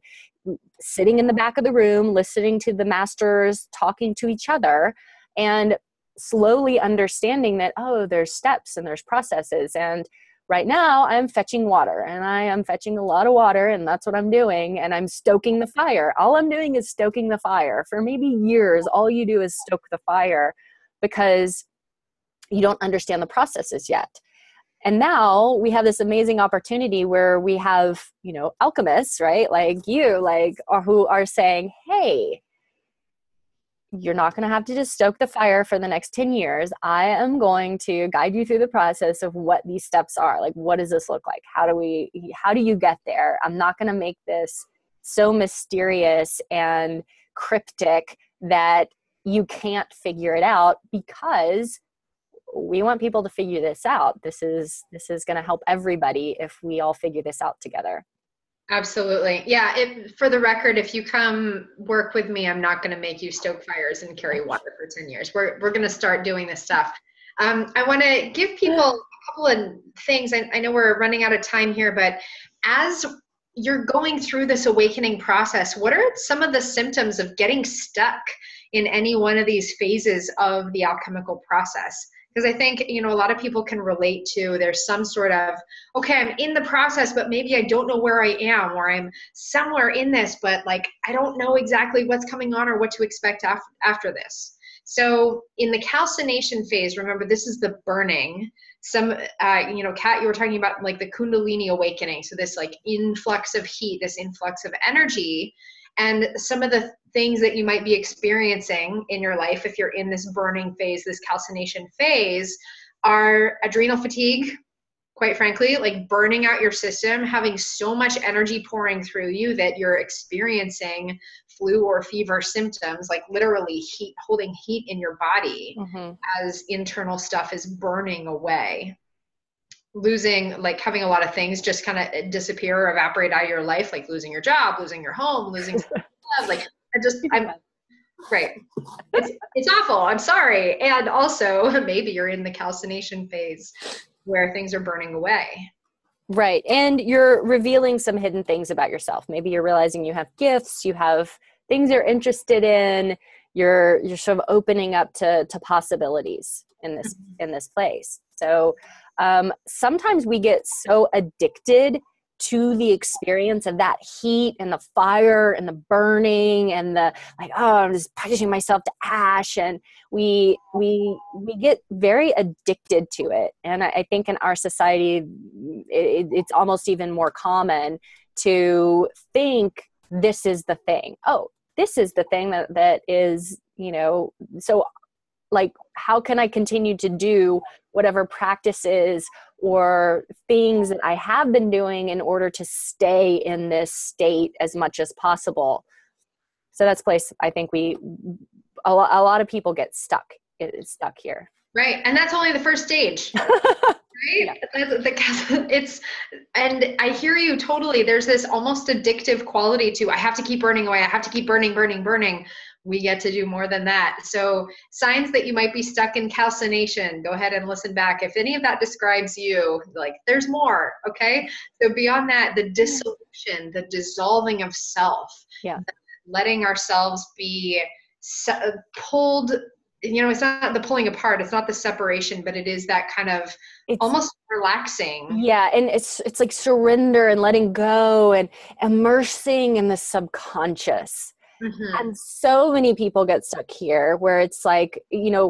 sitting in the back of the room, listening to the masters talking to each other, and slowly understanding that, oh, there's steps and there's processes. And right now I'm fetching water, and I am fetching a lot of water, and that's what I'm doing. And I'm stoking the fire. All I'm doing is stoking the fire. For maybe years, all you do is stoke the fire because you don't understand the processes yet. And now we have this amazing opportunity where we have, alchemists, right? Like you, or who are saying, hey, you're not going to have to just stoke the fire for the next 10 years. I am going to guide you through the process of what these steps are. Like, what does this look like? How do you get there? I'm not going to make this so mysterious and cryptic that you can't figure it out, because we want people to figure this out. This is going to help everybody if we all figure this out together. absolutely. Yeah. For the record, if you come work with me, I'm not going to make you stoke fires and carry water for 10 years. We're going to start doing this stuff. I want to give people a couple of things. I know we're running out of time here, but as you're going through this awakening process, what are some of the symptoms of getting stuck in any one of these phases of the alchemical process? Because I think, a lot of people can relate to, there's some sort of, okay, I'm in the process, but maybe I don't know where I am, or I'm somewhere in this, but I don't know exactly what's coming on or what to expect after this. So in the calcination phase, remember, this is the burning. Kat, you were talking about the Kundalini awakening. So this influx of heat, this influx of energy, and some of the things that you might be experiencing in your life if you're in this burning phase, this calcination phase, are adrenal fatigue, quite frankly, burning out your system, having so much energy pouring through you that you're experiencing flu or fever symptoms, literally heat, holding heat in your body as internal stuff is burning away. Losing, having a lot of things just kind of disappear or evaporate out of your life, like losing your job, losing your home, losing I'm right. It's awful. I'm sorry. And also maybe you're in the calcination phase where things are burning away. Right. And you're revealing some hidden things about yourself. Maybe you're realizing you have gifts, you have things you're interested in, you're sort of opening up to possibilities in this place. So sometimes we get so addicted to the experience of that heat and the fire and the burning and the I'm just punishing myself to ash, and we get very addicted to it. And I think in our society it's almost even more common to think this is the thing. Oh, this is the thing that is, so how can I continue to do whatever practices or things that I have been doing in order to stay in this state as much as possible? So that's place I think a lot of people get stuck here. Right. And that's only the first stage. Yeah. It's, and I hear you totally. There's this almost addictive quality to, I have to keep burning away. I have to keep burning, burning, burning. We get to do more than that. So signs that you might be stuck in calcination, go ahead and listen back. If any of that describes you, like there's more, okay? So beyond that, the dissolution, the dissolving of self, Yeah. letting ourselves be pulled, it's not the pulling apart, it's not the separation, but it is that kind of almost relaxing. Yeah, and it's like surrender and letting go and immersing in the subconscious. Mm-hmm. And so many people get stuck here where it's like,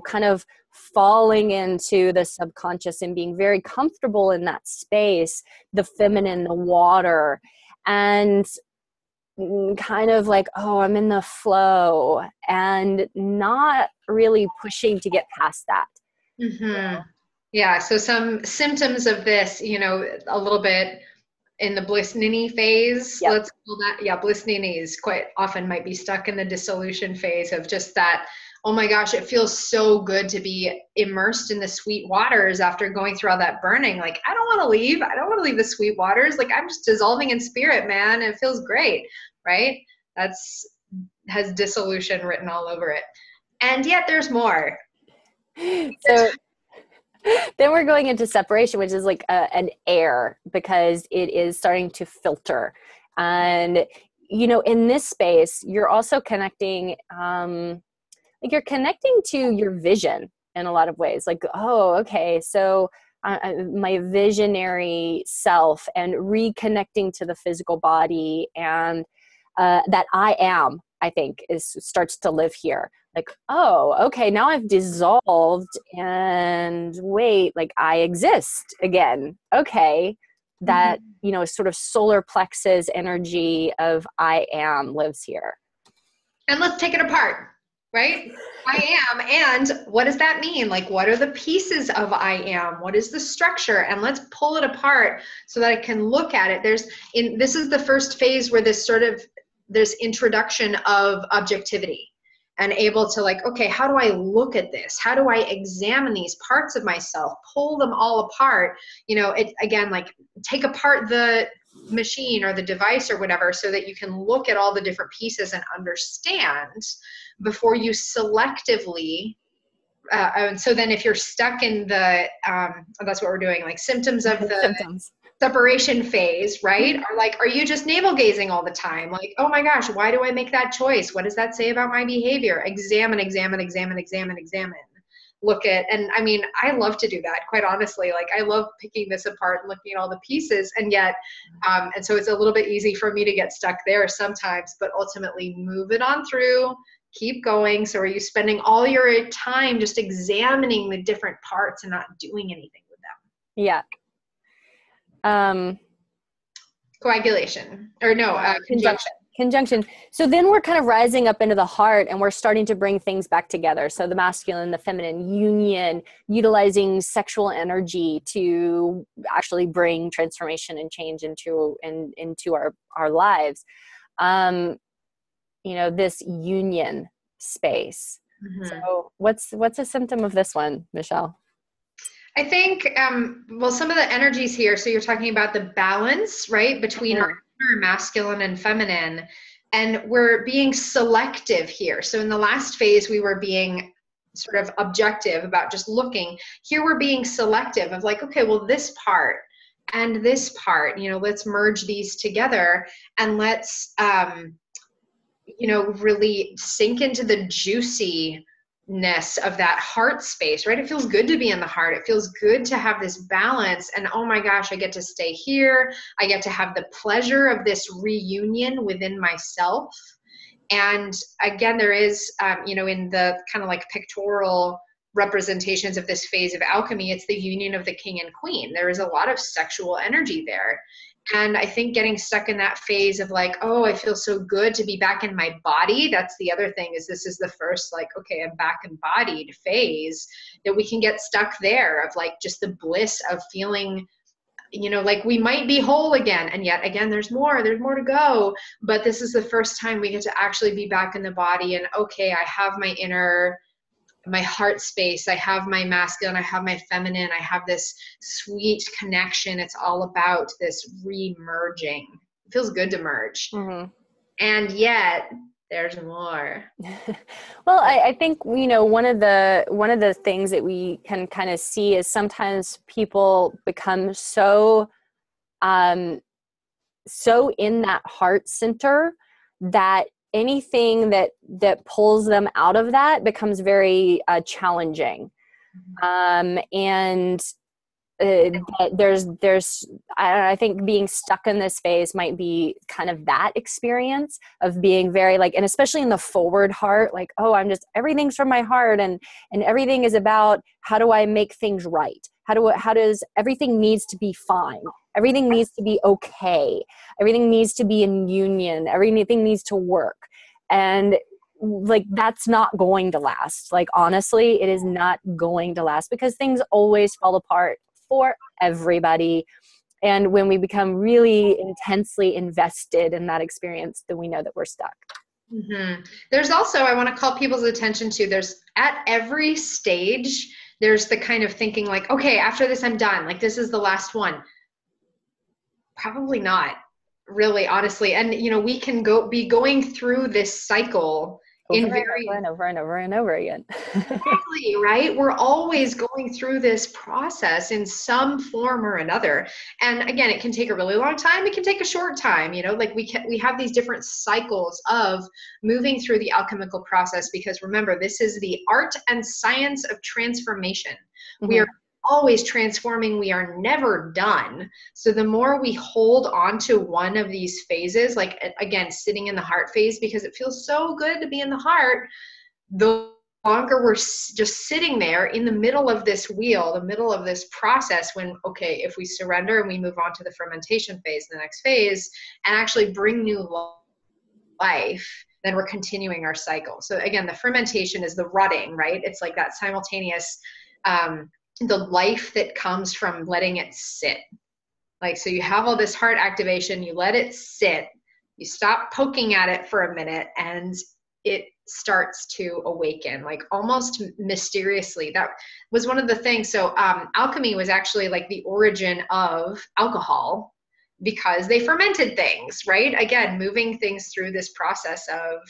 kind of falling into the subconscious and being very comfortable in that space, the feminine, the water, and kind of like, oh, I'm in the flow, and not really pushing to get past that. Mm-hmm. Yeah. So some symptoms of this, a little bit in the bliss ninny phase, Yep. let's call that. Yeah. Bliss ninnies quite often might be stuck in the dissolution phase of just that. Oh my gosh, it feels so good to be immersed in the sweet waters after going through all that burning. Like, I don't want to leave. I don't want to leave the sweet waters. Like, I'm just dissolving in spirit, man. It feels great. Right. Has dissolution written all over it. And yet there's more. So then we're going into separation, which is like an air, because it is starting to filter. And, in this space, you're also connecting, like you're connecting to your vision in a lot of ways. Like, oh, okay, so my visionary self, and reconnecting to the physical body, and that I am, I think, starts to live here. Like, oh, okay, now I've dissolved, and wait, like I exist again. Okay, that, sort of solar plexus energy of I am lives here. And let's take it apart, right? I am. And what does that mean? Like, what are the pieces of I am? What is the structure? And let's pull it apart so that I can look at it. This is the first phase where this introduction of objectivity, and able to like, okay, how do I look at this? How do I examine these parts of myself, pull them all apart? It again, like take apart the machine or the device or whatever, so that you can look at all the different pieces and understand before you selectively. And so then if you're stuck in the, that's what we're doing, like symptoms of the symptoms. Separation phase, right? Or like, are you just navel gazing all the time? Like, oh my gosh, why do I make that choice? What does that say about my behavior? Examine. Look at, and I mean, I love to do that, quite honestly. Like, I love picking this apart and looking at all the pieces, and yet, and so it's a little bit easy for me to get stuck there sometimes, but ultimately move it on through, keep going. So are you spending all your time just examining the different parts and not doing anything with them? Yeah. Coagulation, or no, conjunction. So then we're kind of rising up into the heart, and we're starting to bring things back together. So the masculine, the feminine union, utilizing sexual energy to actually bring transformation and change into our lives. This union space. Mm-hmm. So what's a symptom of this one, Michelle? I think, some of the energies here, so you're talking about the balance, right, between our masculine and feminine, and we're being selective here. So in the last phase, we were being sort of objective about just looking. Here we're being selective of like, okay, well, this part and this part, let's merge these together, and let's, really sink into the juicy of that heart space, right? It feels good to be in the heart. It feels good to have this balance. And oh my gosh, I get to stay here. I get to have the pleasure of this reunion within myself. And again, there is, in the kind of like pictorial representations of this phase of alchemy, it's the union of the king and queen. There is a lot of sexual energy there. And I think getting stuck in that phase of like, oh, I feel so good to be back in my body. That's the other thing, is this is the first like, okay, I'm back embodied phase, that we can get stuck there of like just the bliss of feeling, like we might be whole again. And yet again, there's more to go. But this is the first time we get to actually be back in the body and, okay, I have my inner my heart space. I have my masculine, I have my feminine, I have this sweet connection. It's all about this re-merging. It feels good to merge. Mm-hmm. And yet there's more. Well, I think, you know, one of the things that we can kind of see is sometimes people become so in that heart center that anything that pulls them out of that becomes very challenging. And I think being stuck in this phase might be kind of that experience of being very like, and especially in the forward heart, like, oh, everything's from my heart, and everything is about how do I make things right? How does everything needs to be fine? Everything needs to be okay. Everything needs to be in union. Everything needs to work. And like, that's not going to last. Like, honestly, it is not going to last, because things always fall apart for everybody. And when we become really intensely invested in that experience, then we know that we're stuck. Mm-hmm. There's also, I want to call people's attention to, there's at every stage, there's the kind of thinking like, okay, after this, I'm done. Like, this is the last one. Probably not, really, honestly. And, you know, we can be going through this cycle over and over again. Exactly, right? We're always going through this process in some form or another. And again, it can take a really long time. It can take a short time, you know, like we have these different cycles of moving through the alchemical process, because remember, this is the art and science of transformation. Mm-hmm. We are always transforming. We are never done. So the more we hold on to one of these phases, like again, sitting in the heart phase, because it feels so good to be in the heart, the longer we're just sitting there in the middle of this wheel, the middle of this process, when, okay, if we surrender and we move on to the fermentation phase, the next phase, and actually bring new life, then we're continuing our cycle. So again, the fermentation is the rutting, right? It's like that simultaneous, the life that comes from letting it sit. Like, so you have all this heart activation, you let it sit, you stop poking at it for a minute, and it starts to awaken, like almost mysteriously. That was one of the things. So alchemy was actually like the origin of alcohol, because they fermented things, right? Again, moving things through this process of,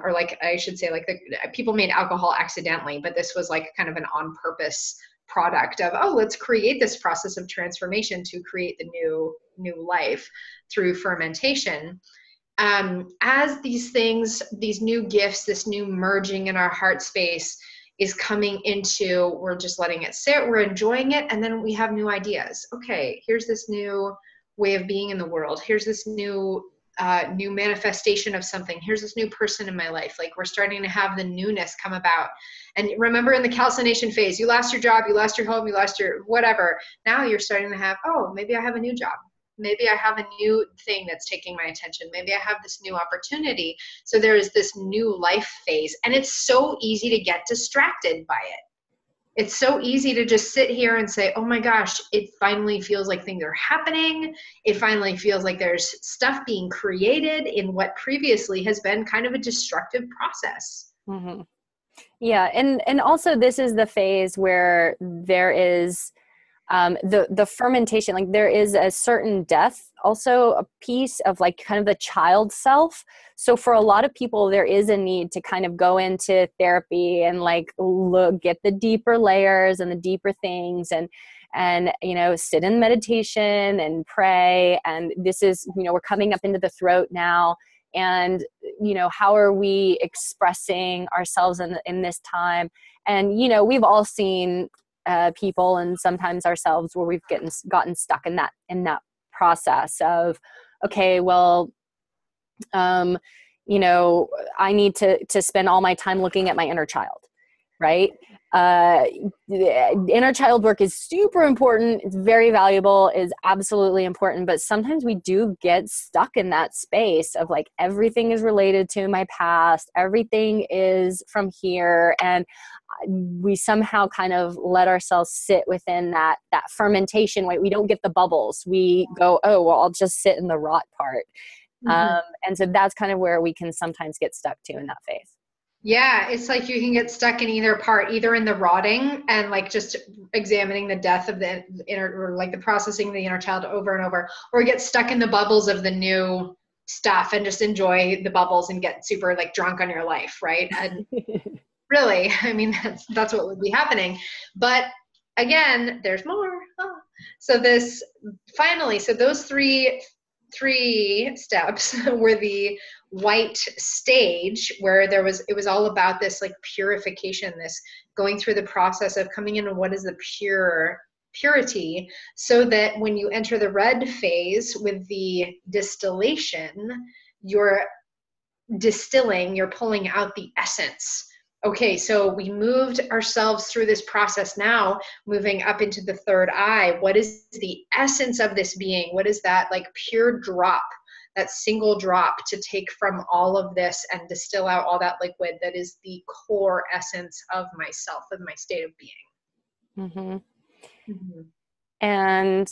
or like I should say, like people made alcohol accidentally, but this was like kind of an on purpose product of, oh, let's create this process of transformation to create the new life through fermentation. As these things, these new gifts, this new merging in our heart space is coming into, we're just letting it sit, we're enjoying it, and then we have new ideas. Okay, here's this new way of being in the world. Here's this new manifestation of something. Here's this new person in my life. Like, we're starting to have the newness come about. And remember, in the calcination phase, you lost your job, you lost your home, you lost your whatever. Now you're starting to have, oh, maybe I have a new job. Maybe I have a new thing that's taking my attention. Maybe I have this new opportunity. So there is this new life phase. And it's so easy to get distracted by it. It's so easy to just sit here and say, oh my gosh, it finally feels like things are happening. It finally feels like there's stuff being created in what previously has been kind of a destructive process. Mm-hmm. Yeah. And also, this is the phase where there is the fermentation, like there is a certain death, also a piece of like kind of the child self. So for a lot of people, there is a need to kind of go into therapy and like get the deeper layers and the deeper things, and you know, sit in meditation and pray. And this is, you know, we're coming up into the throat now. And, you know, how are we expressing ourselves in this time? And, you know, we've all seen people, and sometimes ourselves, where we've gotten stuck in that process of, okay, well, you know, I need to spend all my time looking at my inner child, right? Inner child work is super important. It's very valuable, is absolutely important. But sometimes we do get stuck in that space of like, everything is related to my past. Everything is from here. And we somehow kind of let ourselves sit within that fermentation. Right? We don't get the bubbles. We go, oh, well, I'll just sit in the rot part. Mm-hmm. And so that's kind of where we can sometimes get stuck to in that phase. Yeah, it's like you can get stuck in either part, either in the rotting and like just examining the death of the inner, or like the processing of the inner child over and over, or get stuck in the bubbles of the new stuff and just enjoy the bubbles and get super like drunk on your life, right? And really, I mean, that's what would be happening. But again, there's more. Oh. So this finally, so those three steps were the white stage, where it was all about this like purification, this going through the process of coming into what is the purity, so that when you enter the red phase with the distillation, you're distilling, you're pulling out the essence. Okay, so we moved ourselves through this process now, moving up into the third eye. What is the essence of this being? What is that like pure drop, that single drop to take from all of this and distill out all that liquid that is the core essence of myself, of my state of being? Mm-hmm. Mm-hmm. And,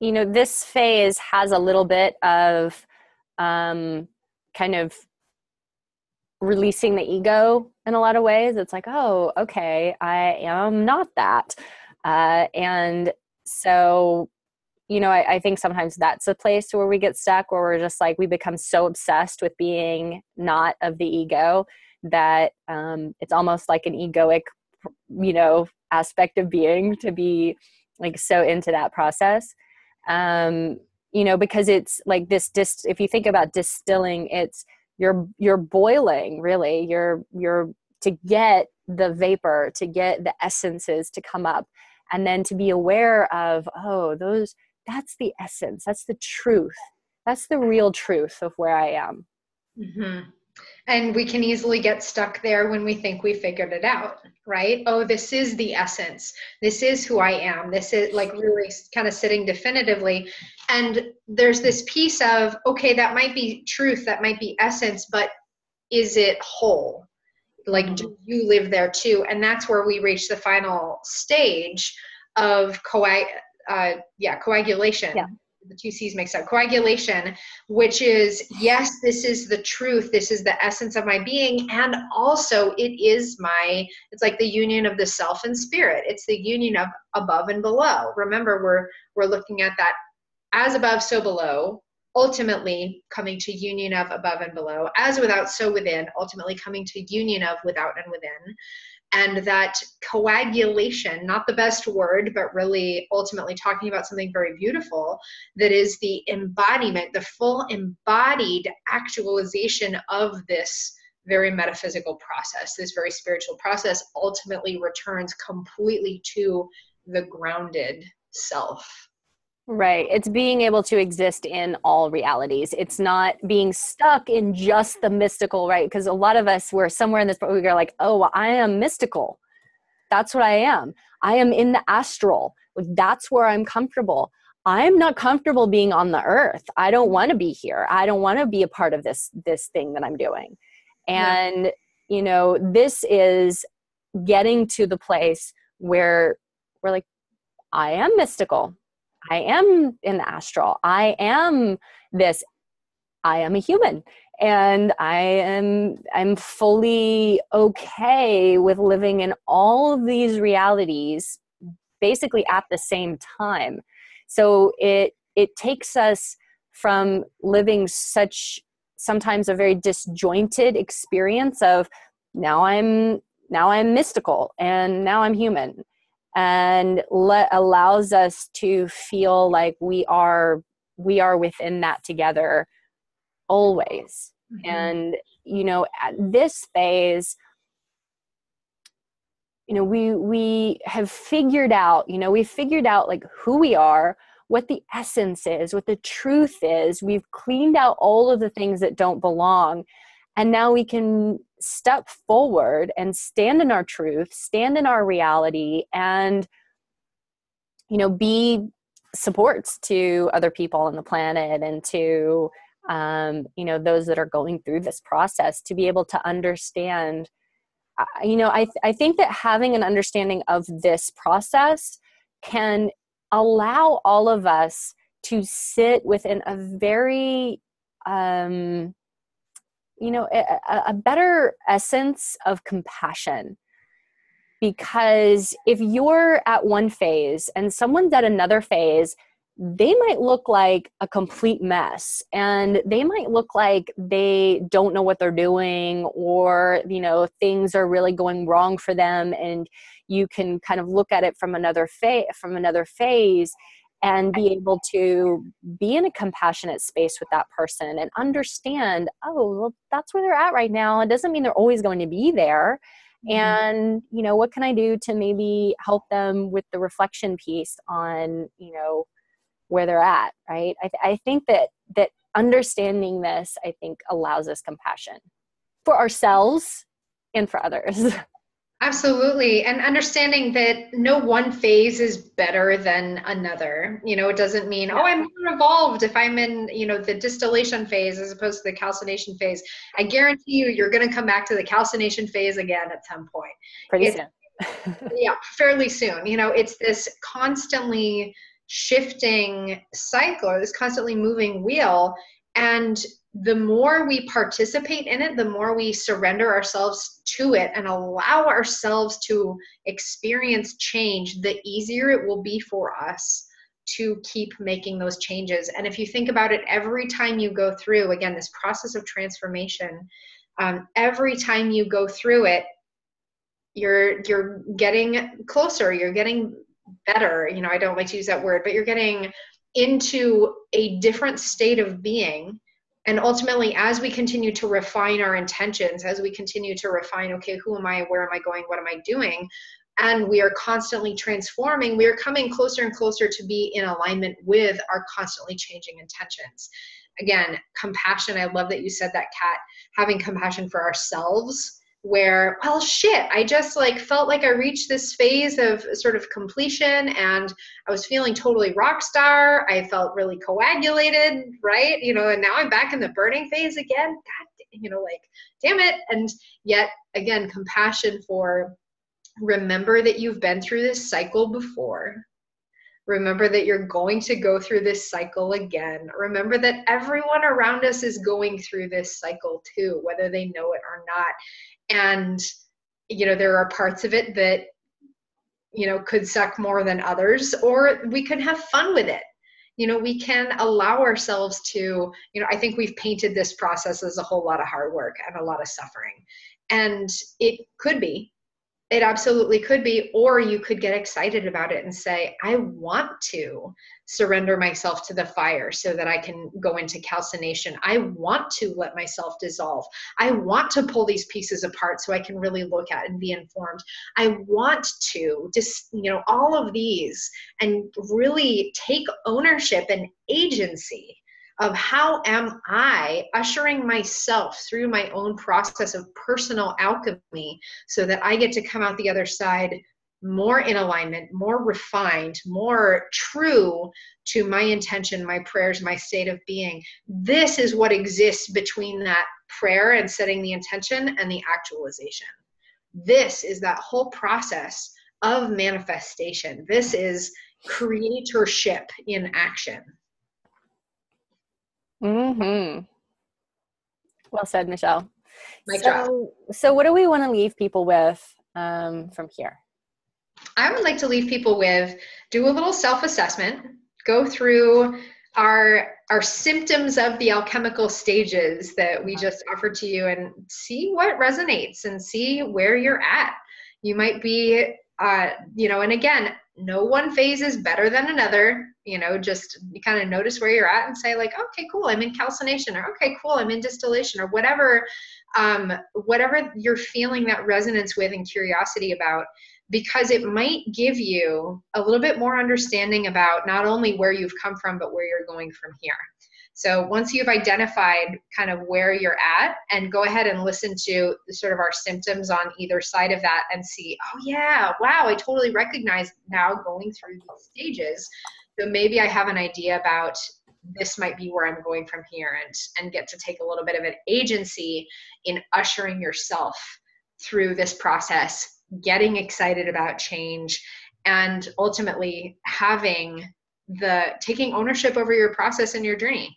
this phase has a little bit of kind of releasing the ego in a lot of ways. It's like, oh, okay, I am not that. And so, I think sometimes that's a place where we get stuck, where we're just like, we become so obsessed with being not of the ego that it's almost like an egoic, aspect of being, to be like so into that process. Because it's like this, if you think about distilling, it's, you're boiling, really, you're to get the vapor, to get the essences to come up, and then to be aware of, oh, that's the essence, that's the truth, that's the real truth of where I am. Mm-hmm. And we can easily get stuck there when we think we figured it out, right? Oh, this is the essence. This is who I am. This is like really kind of sitting definitively. And there's this piece of, okay, that might be truth, that might be essence, but is it whole? Like, Mm-hmm. do you live there too? And that's where we reach the final stage of coagulation. Yeah. The two C's mixed up. Coagulation, which is, yes, this is the truth. This is the essence of my being. And also it's like the union of the self and spirit. It's the union of above and below. Remember, we're looking at that as above, so below, ultimately coming to union of above and below, as without, so within, ultimately coming to union of without and within. And that coagulation, not the best word, but really ultimately talking about something very beautiful, that is the embodiment, the full embodied actualization of this very metaphysical process, this very spiritual process, ultimately returns completely to the grounded self. Right. It's being able to exist in all realities. It's not being stuck in just the mystical, right? Because a lot of us, we're somewhere in this, but we're like, oh, well, I am mystical. That's what I am. I am in the astral. That's where I'm comfortable. I'm not comfortable being on the earth. I don't want to be here. I don't want to be a part of this thing that I'm doing. And, this is getting to the place where we're like, I am mystical. I am in the astral. I am this. I am a human, and I'm fully okay with living in all of these realities basically at the same time. So it takes us from living such, sometimes a very disjointed experience of, now I'm mystical and now I'm human, and allows us to feel like we are within that together always. Mm-hmm. And at this phase, we have figured out, we've figured out like who we are, what the essence is, what the truth is. We've cleaned out all of the things that don't belong. And now we can step forward and stand in our truth, stand in our reality, and, be supports to other people on the planet, and to, those that are going through this process, to be able to understand. I think that having an understanding of this process can allow all of us to sit within a very a better essence of compassion. Because if you're at one phase and someone's at another phase, they might look like a complete mess, and they might look like they don't know what they're doing, or, things are really going wrong for them. And you can kind of look at it from another phase and be able to be in a compassionate space with that person and understand, oh, well, that's where they're at right now. It doesn't mean they're always going to be there. And, what can I do to maybe help them with the reflection piece on, where they're at, right? I think that understanding this, I think, allows us compassion for ourselves and for others. Absolutely. And understanding that no one phase is better than another. It doesn't mean, oh, I'm more evolved if I'm in, the distillation phase as opposed to the calcination phase. I guarantee you're going to come back to the calcination phase again at some point. Pretty soon. Yeah, fairly soon. It's this constantly shifting cycle, or this constantly moving wheel. And the more we participate in it, the more we surrender ourselves to it and allow ourselves to experience change, the easier it will be for us to keep making those changes. And if you think about it, every time you go through, again, this process of transformation, every time you go through it, you're getting closer, you're getting better. I don't like to use that word, but you're getting into a different state of being. And ultimately, as we continue to refine our intentions, as we continue to refine, okay, who am I, where am I going, what am I doing? And we are constantly transforming, we are coming closer and closer to be in alignment with our constantly changing intentions. Again, compassion, I love that you said that, Kat, having compassion for ourselves, where, well, shit, I just felt like I reached this phase of sort of completion and I was feeling totally rock star. I felt really coagulated, right? And now I'm back in the burning phase again. God, damn it. And yet again, compassion for, remember that you've been through this cycle before. Remember that you're going to go through this cycle again. Remember that everyone around us is going through this cycle too, whether they know it or not. And, there are parts of it that, could suck more than others, or we can have fun with it. We can allow ourselves to, I think we've painted this process as a whole lot of hard work and a lot of suffering. And it could be. It absolutely could be, or you could get excited about it and say, I want to surrender myself to the fire so that I can go into calcination. I want to let myself dissolve. I want to pull these pieces apart so I can really look at and be informed. I want to just, all of these, and really take ownership and agency of how am I ushering myself through my own process of personal alchemy so that I get to come out the other side more in alignment, more refined, more true to my intention, my prayers, my state of being. This is what exists between that prayer and setting the intention and the actualization. This is that whole process of manifestation. This is creatorship in action. Mm-hmm. Well said, Michelle. Mic drop. So what do we want to leave people with from here? I would like to leave people with, do a little self-assessment, go through our symptoms of the alchemical stages that we just offered to you, and see what resonates and see where you're at. You might be, and again, no one phase is better than another. Just kind of notice where you're at and say okay, cool, I'm in calcination, or okay, cool, I'm in distillation, or whatever you're feeling that resonance with and curiosity about, because it might give you a little bit more understanding about not only where you've come from, but where you're going from here. So once you've identified kind of where you're at, and go ahead and listen to sort of our symptoms on either side of that and see, oh yeah, wow, I totally recognize now going through these stages. So maybe I have an idea about this might be where I'm going from here, and get to take a little bit of an agency in ushering yourself through this process, getting excited about change, and ultimately taking ownership over your process and your journey.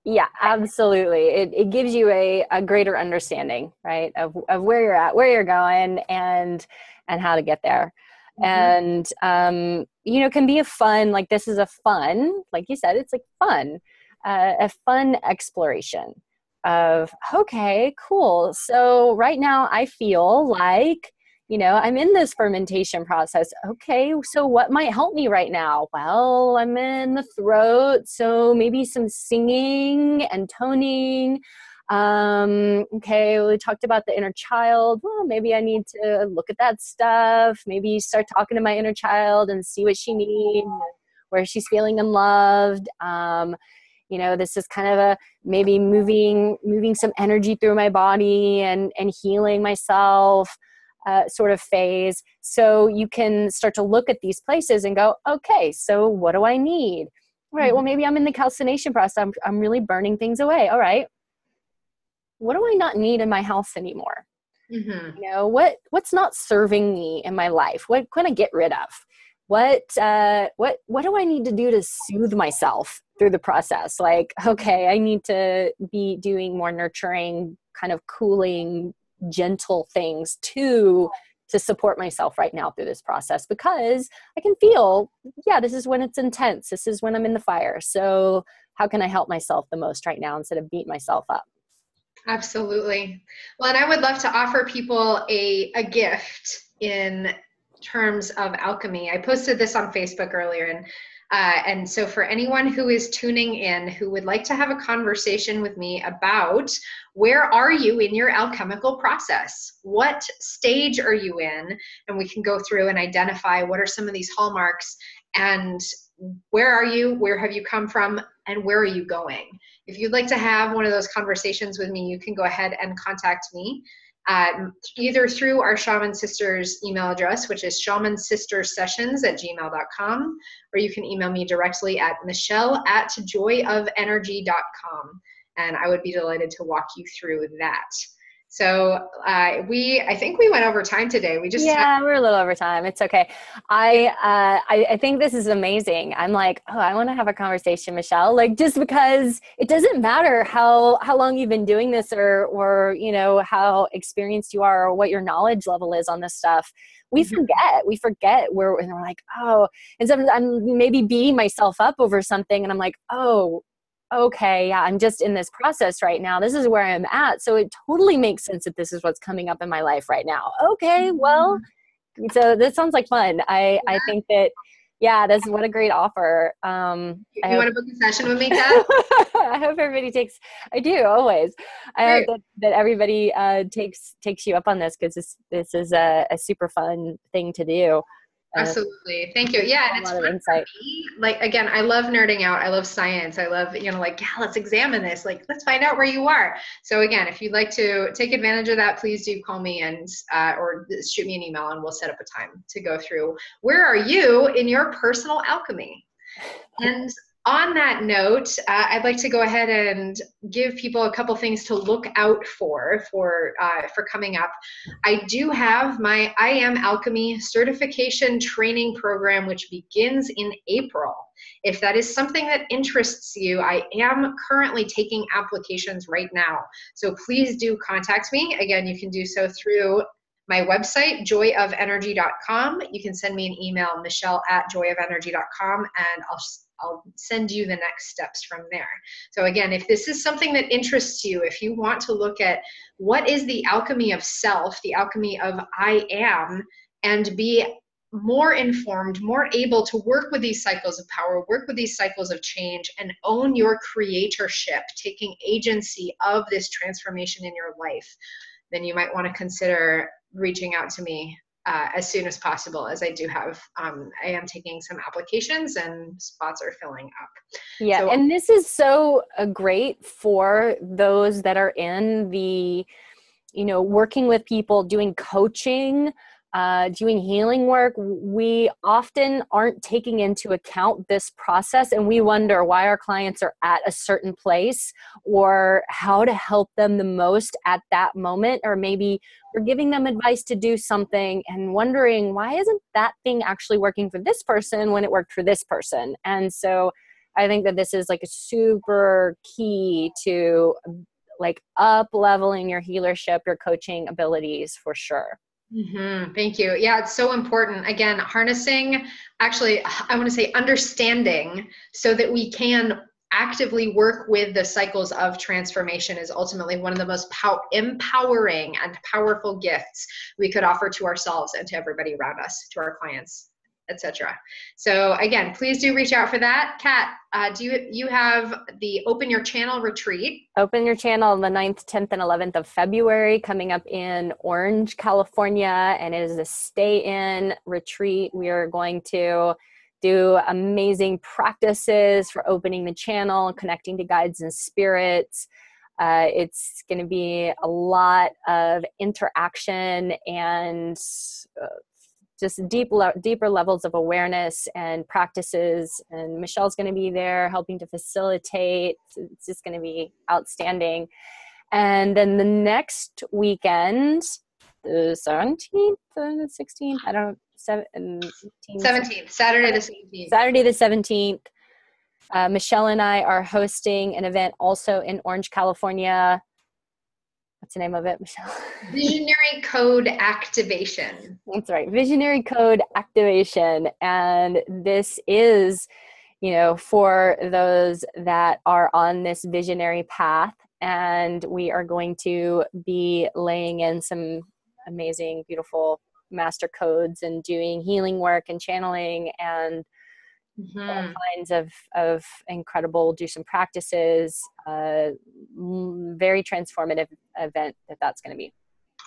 Yeah, absolutely. It gives you a greater understanding, right, of where you're at, where you're going, and how to get there. Mhm. And can be a fun, like this is a fun, like you said, it's like fun, a fun exploration of, okay, cool. So right now I feel like, I'm in this fermentation process. Okay, so what might help me right now? Well, I'm in the throat, so maybe some singing and toning. Okay, we talked about the inner child. Well, maybe I need to look at that stuff. Maybe start talking to my inner child and see what she needs, where she's feeling unloved. This is kind of a maybe moving some energy through my body and healing myself sort of phase. So you can start to look at these places and go, okay, so what do I need? All right, well, maybe I'm in the calcination process. I'm really burning things away. All right, what do I not need in my house anymore? Mhm. What's not serving me in my life? What can I get rid of? What do I need to do to soothe myself through the process? Like, okay, I need to be doing more nurturing, kind of cooling, gentle things to support myself right now through this process, because I can feel, yeah, this is when it's intense. This is when I'm in the fire. So how can I help myself the most right now instead of beat myself up? Absolutely. Well, and I would love to offer people a gift in terms of alchemy. I posted this on Facebook earlier, and so for anyone who is tuning in who would like to have a conversation with me about where are you in your alchemical process? What stage are you in? And we can go through and identify what are some of these hallmarks, and where are you? Where have you come from? And where are you going? If you'd like to have one of those conversations with me, you can go ahead and contact me either through our Shaman Sisters email address, which is shamansistersessions@gmail.com, or you can email me directly at michelle@joyofenergy.com, and I would be delighted to walk you through that. So I think we went over time today. We just had. Yeah, we're a little over time. It's okay. I think this is amazing. I'm like, oh, I want to have a conversation, Michelle. Like, just because it doesn't matter how long you've been doing this, or how experienced you are, or what your knowledge level is on this stuff. We forget where, and we're like, oh, and sometimes I'm maybe beating myself up over something, and I'm like, oh, okay, yeah, I'm just in this process right now. This is where I'm at. So it totally makes sense that this is what's coming up in my life right now. Okay, well, so this sounds like fun. I think that, yeah, that's what a great offer. You want to book a session with me, Kat? I hope everybody I do always. I hope Great. that everybody takes you up on this, because this is a super fun thing to do. Absolutely. Thank you. Yeah. And A it's lot of fun for insight. me. Like, again, I love nerding out. I love science. I love, like, yeah, let's examine this. Like, let's find out where you are. So again, if you'd like to take advantage of that, please do call me and, or shoot me an email, and we'll set up a time to go through where are you in your personal alchemy. And on that note, I'd like to go ahead and give people a couple things to look out for coming up. I do have my I Am Alchemy certification training program, which begins in April. If that is something that interests you, I am currently taking applications right now. So please do contact me. Again, you can do so through my website, joyofenergy.com. You can send me an email, michelle@joyofenergy.com, and I'll send you the next steps from there. So again, if this is something that interests you, if you want to look at what is the alchemy of self, the alchemy of I am, and be more informed, more able to work with these cycles of power, work with these cycles of change, and own your creatorship, taking agency of this transformation in your life, then you might want to consider reaching out to me as soon as possible, as I do have, I am taking some applications and spots are filling up. Yeah, So and this is so great for those that are in the, working with people, doing coaching, doing healing work. We often aren't taking into account this process, and we wonder why our clients are at a certain place, or how to help them the most at that moment. Or maybe we're giving them advice to do something and wondering, why isn't that thing actually working for this person when it worked for this person? And so I think that this is like a super key to like up leveling your healership, your coaching abilities for sure. Thank you. Yeah, it's so important. Again, harnessing, actually, I want to say understanding so that we can actively work with the cycles of transformation is ultimately one of the most empowering and powerful gifts we could offer to ourselves and to everybody around us, to our clients, etc. So again, please do reach out for that. Kat, do you have the Open Your Channel retreat? Open Your Channel on the 9th, 10th, and 11th of February coming up in Orange, California, and it is a stay-in retreat. We are going to do amazing practices for opening the channel, connecting to guides and spirits. It's going to be a lot of interaction and just deeper levels of awareness and practices. And Michelle's going to be there helping to facilitate. It's just going to be outstanding. And then the next weekend, the 17th and the 16th, I don't know, 17th, Saturday the 17th. Saturday the 17th. Michelle and I are hosting an event also in Orange, California. What's the name of it, Michelle? Visionary Code Activation. That's right. Visionary Code Activation. And this is, for those that are on this visionary path. And we are going to be laying in some amazing, beautiful master codes and doing healing work and channeling and all kinds of incredible, do some practices, very transformative event that's going to be.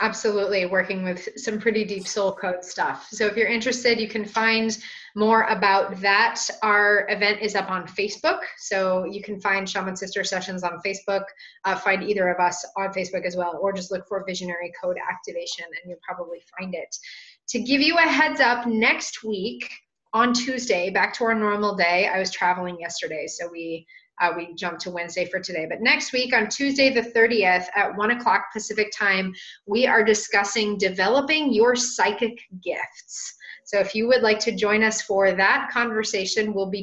Absolutely, working with some pretty deep soul code stuff. So if you're interested, you can find more about that. Our event is up on Facebook, so you can find Shaman Sister Sessions on Facebook, find either of us on Facebook as well, or just look for Visionary Code Activation and you'll probably find it. To give you a heads up, next week on Tuesday, back to our normal day. I was traveling yesterday, so we jumped to Wednesday for today. But next week on Tuesday the 30th at 1 o'clock Pacific time, we are discussing developing your psychic gifts. So if you would like to join us for that conversation, we'll be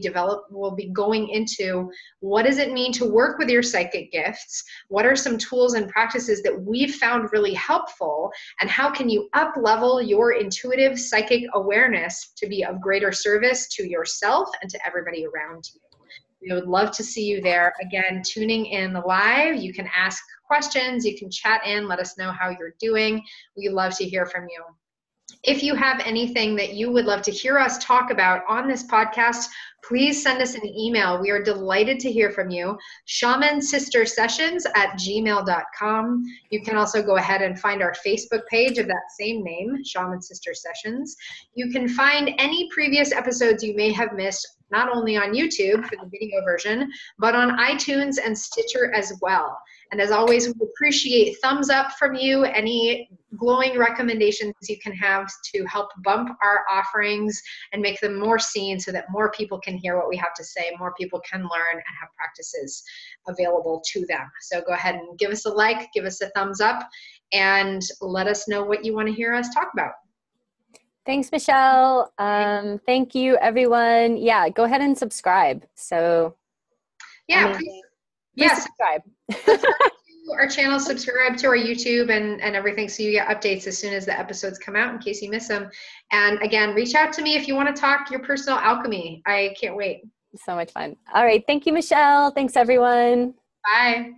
going into what does it mean to work with your psychic gifts? What are some tools and practices that we've found really helpful? And how can you up-level your intuitive psychic awareness to be of greater service to yourself and to everybody around you? We would love to see you there. Again, tuning in live, you can ask questions, you can chat in, let us know how you're doing. We love to hear from you. If you have anything that you would love to hear us talk about on this podcast, please send us an email. We are delighted to hear from you. shamansistersessions@gmail.com. You can also go ahead and find our Facebook page of that same name, Shaman Sister Sessions. You can find any previous episodes you may have missed, not only on YouTube for the video version, but on iTunes and Stitcher as well. And as always, we appreciate thumbs up from you, any glowing recommendations you can have to help bump our offerings and make them more seen so that more people can hear what we have to say, more people can learn and have practices available to them. So go ahead and give us a like, give us a thumbs up, and let us know what you want to hear us talk about. Thanks, Michelle. Thank you, everyone. Yeah, go ahead and subscribe. So, yeah, please subscribe. Subscribe to our channel, subscribe to our YouTube and everything so you get updates as soon as the episodes come out in case you miss them. And again, reach out to me if you want to talk your personal alchemy. I can't wait. So much fun. All right. Thank you, Michelle. Thanks, everyone. Bye.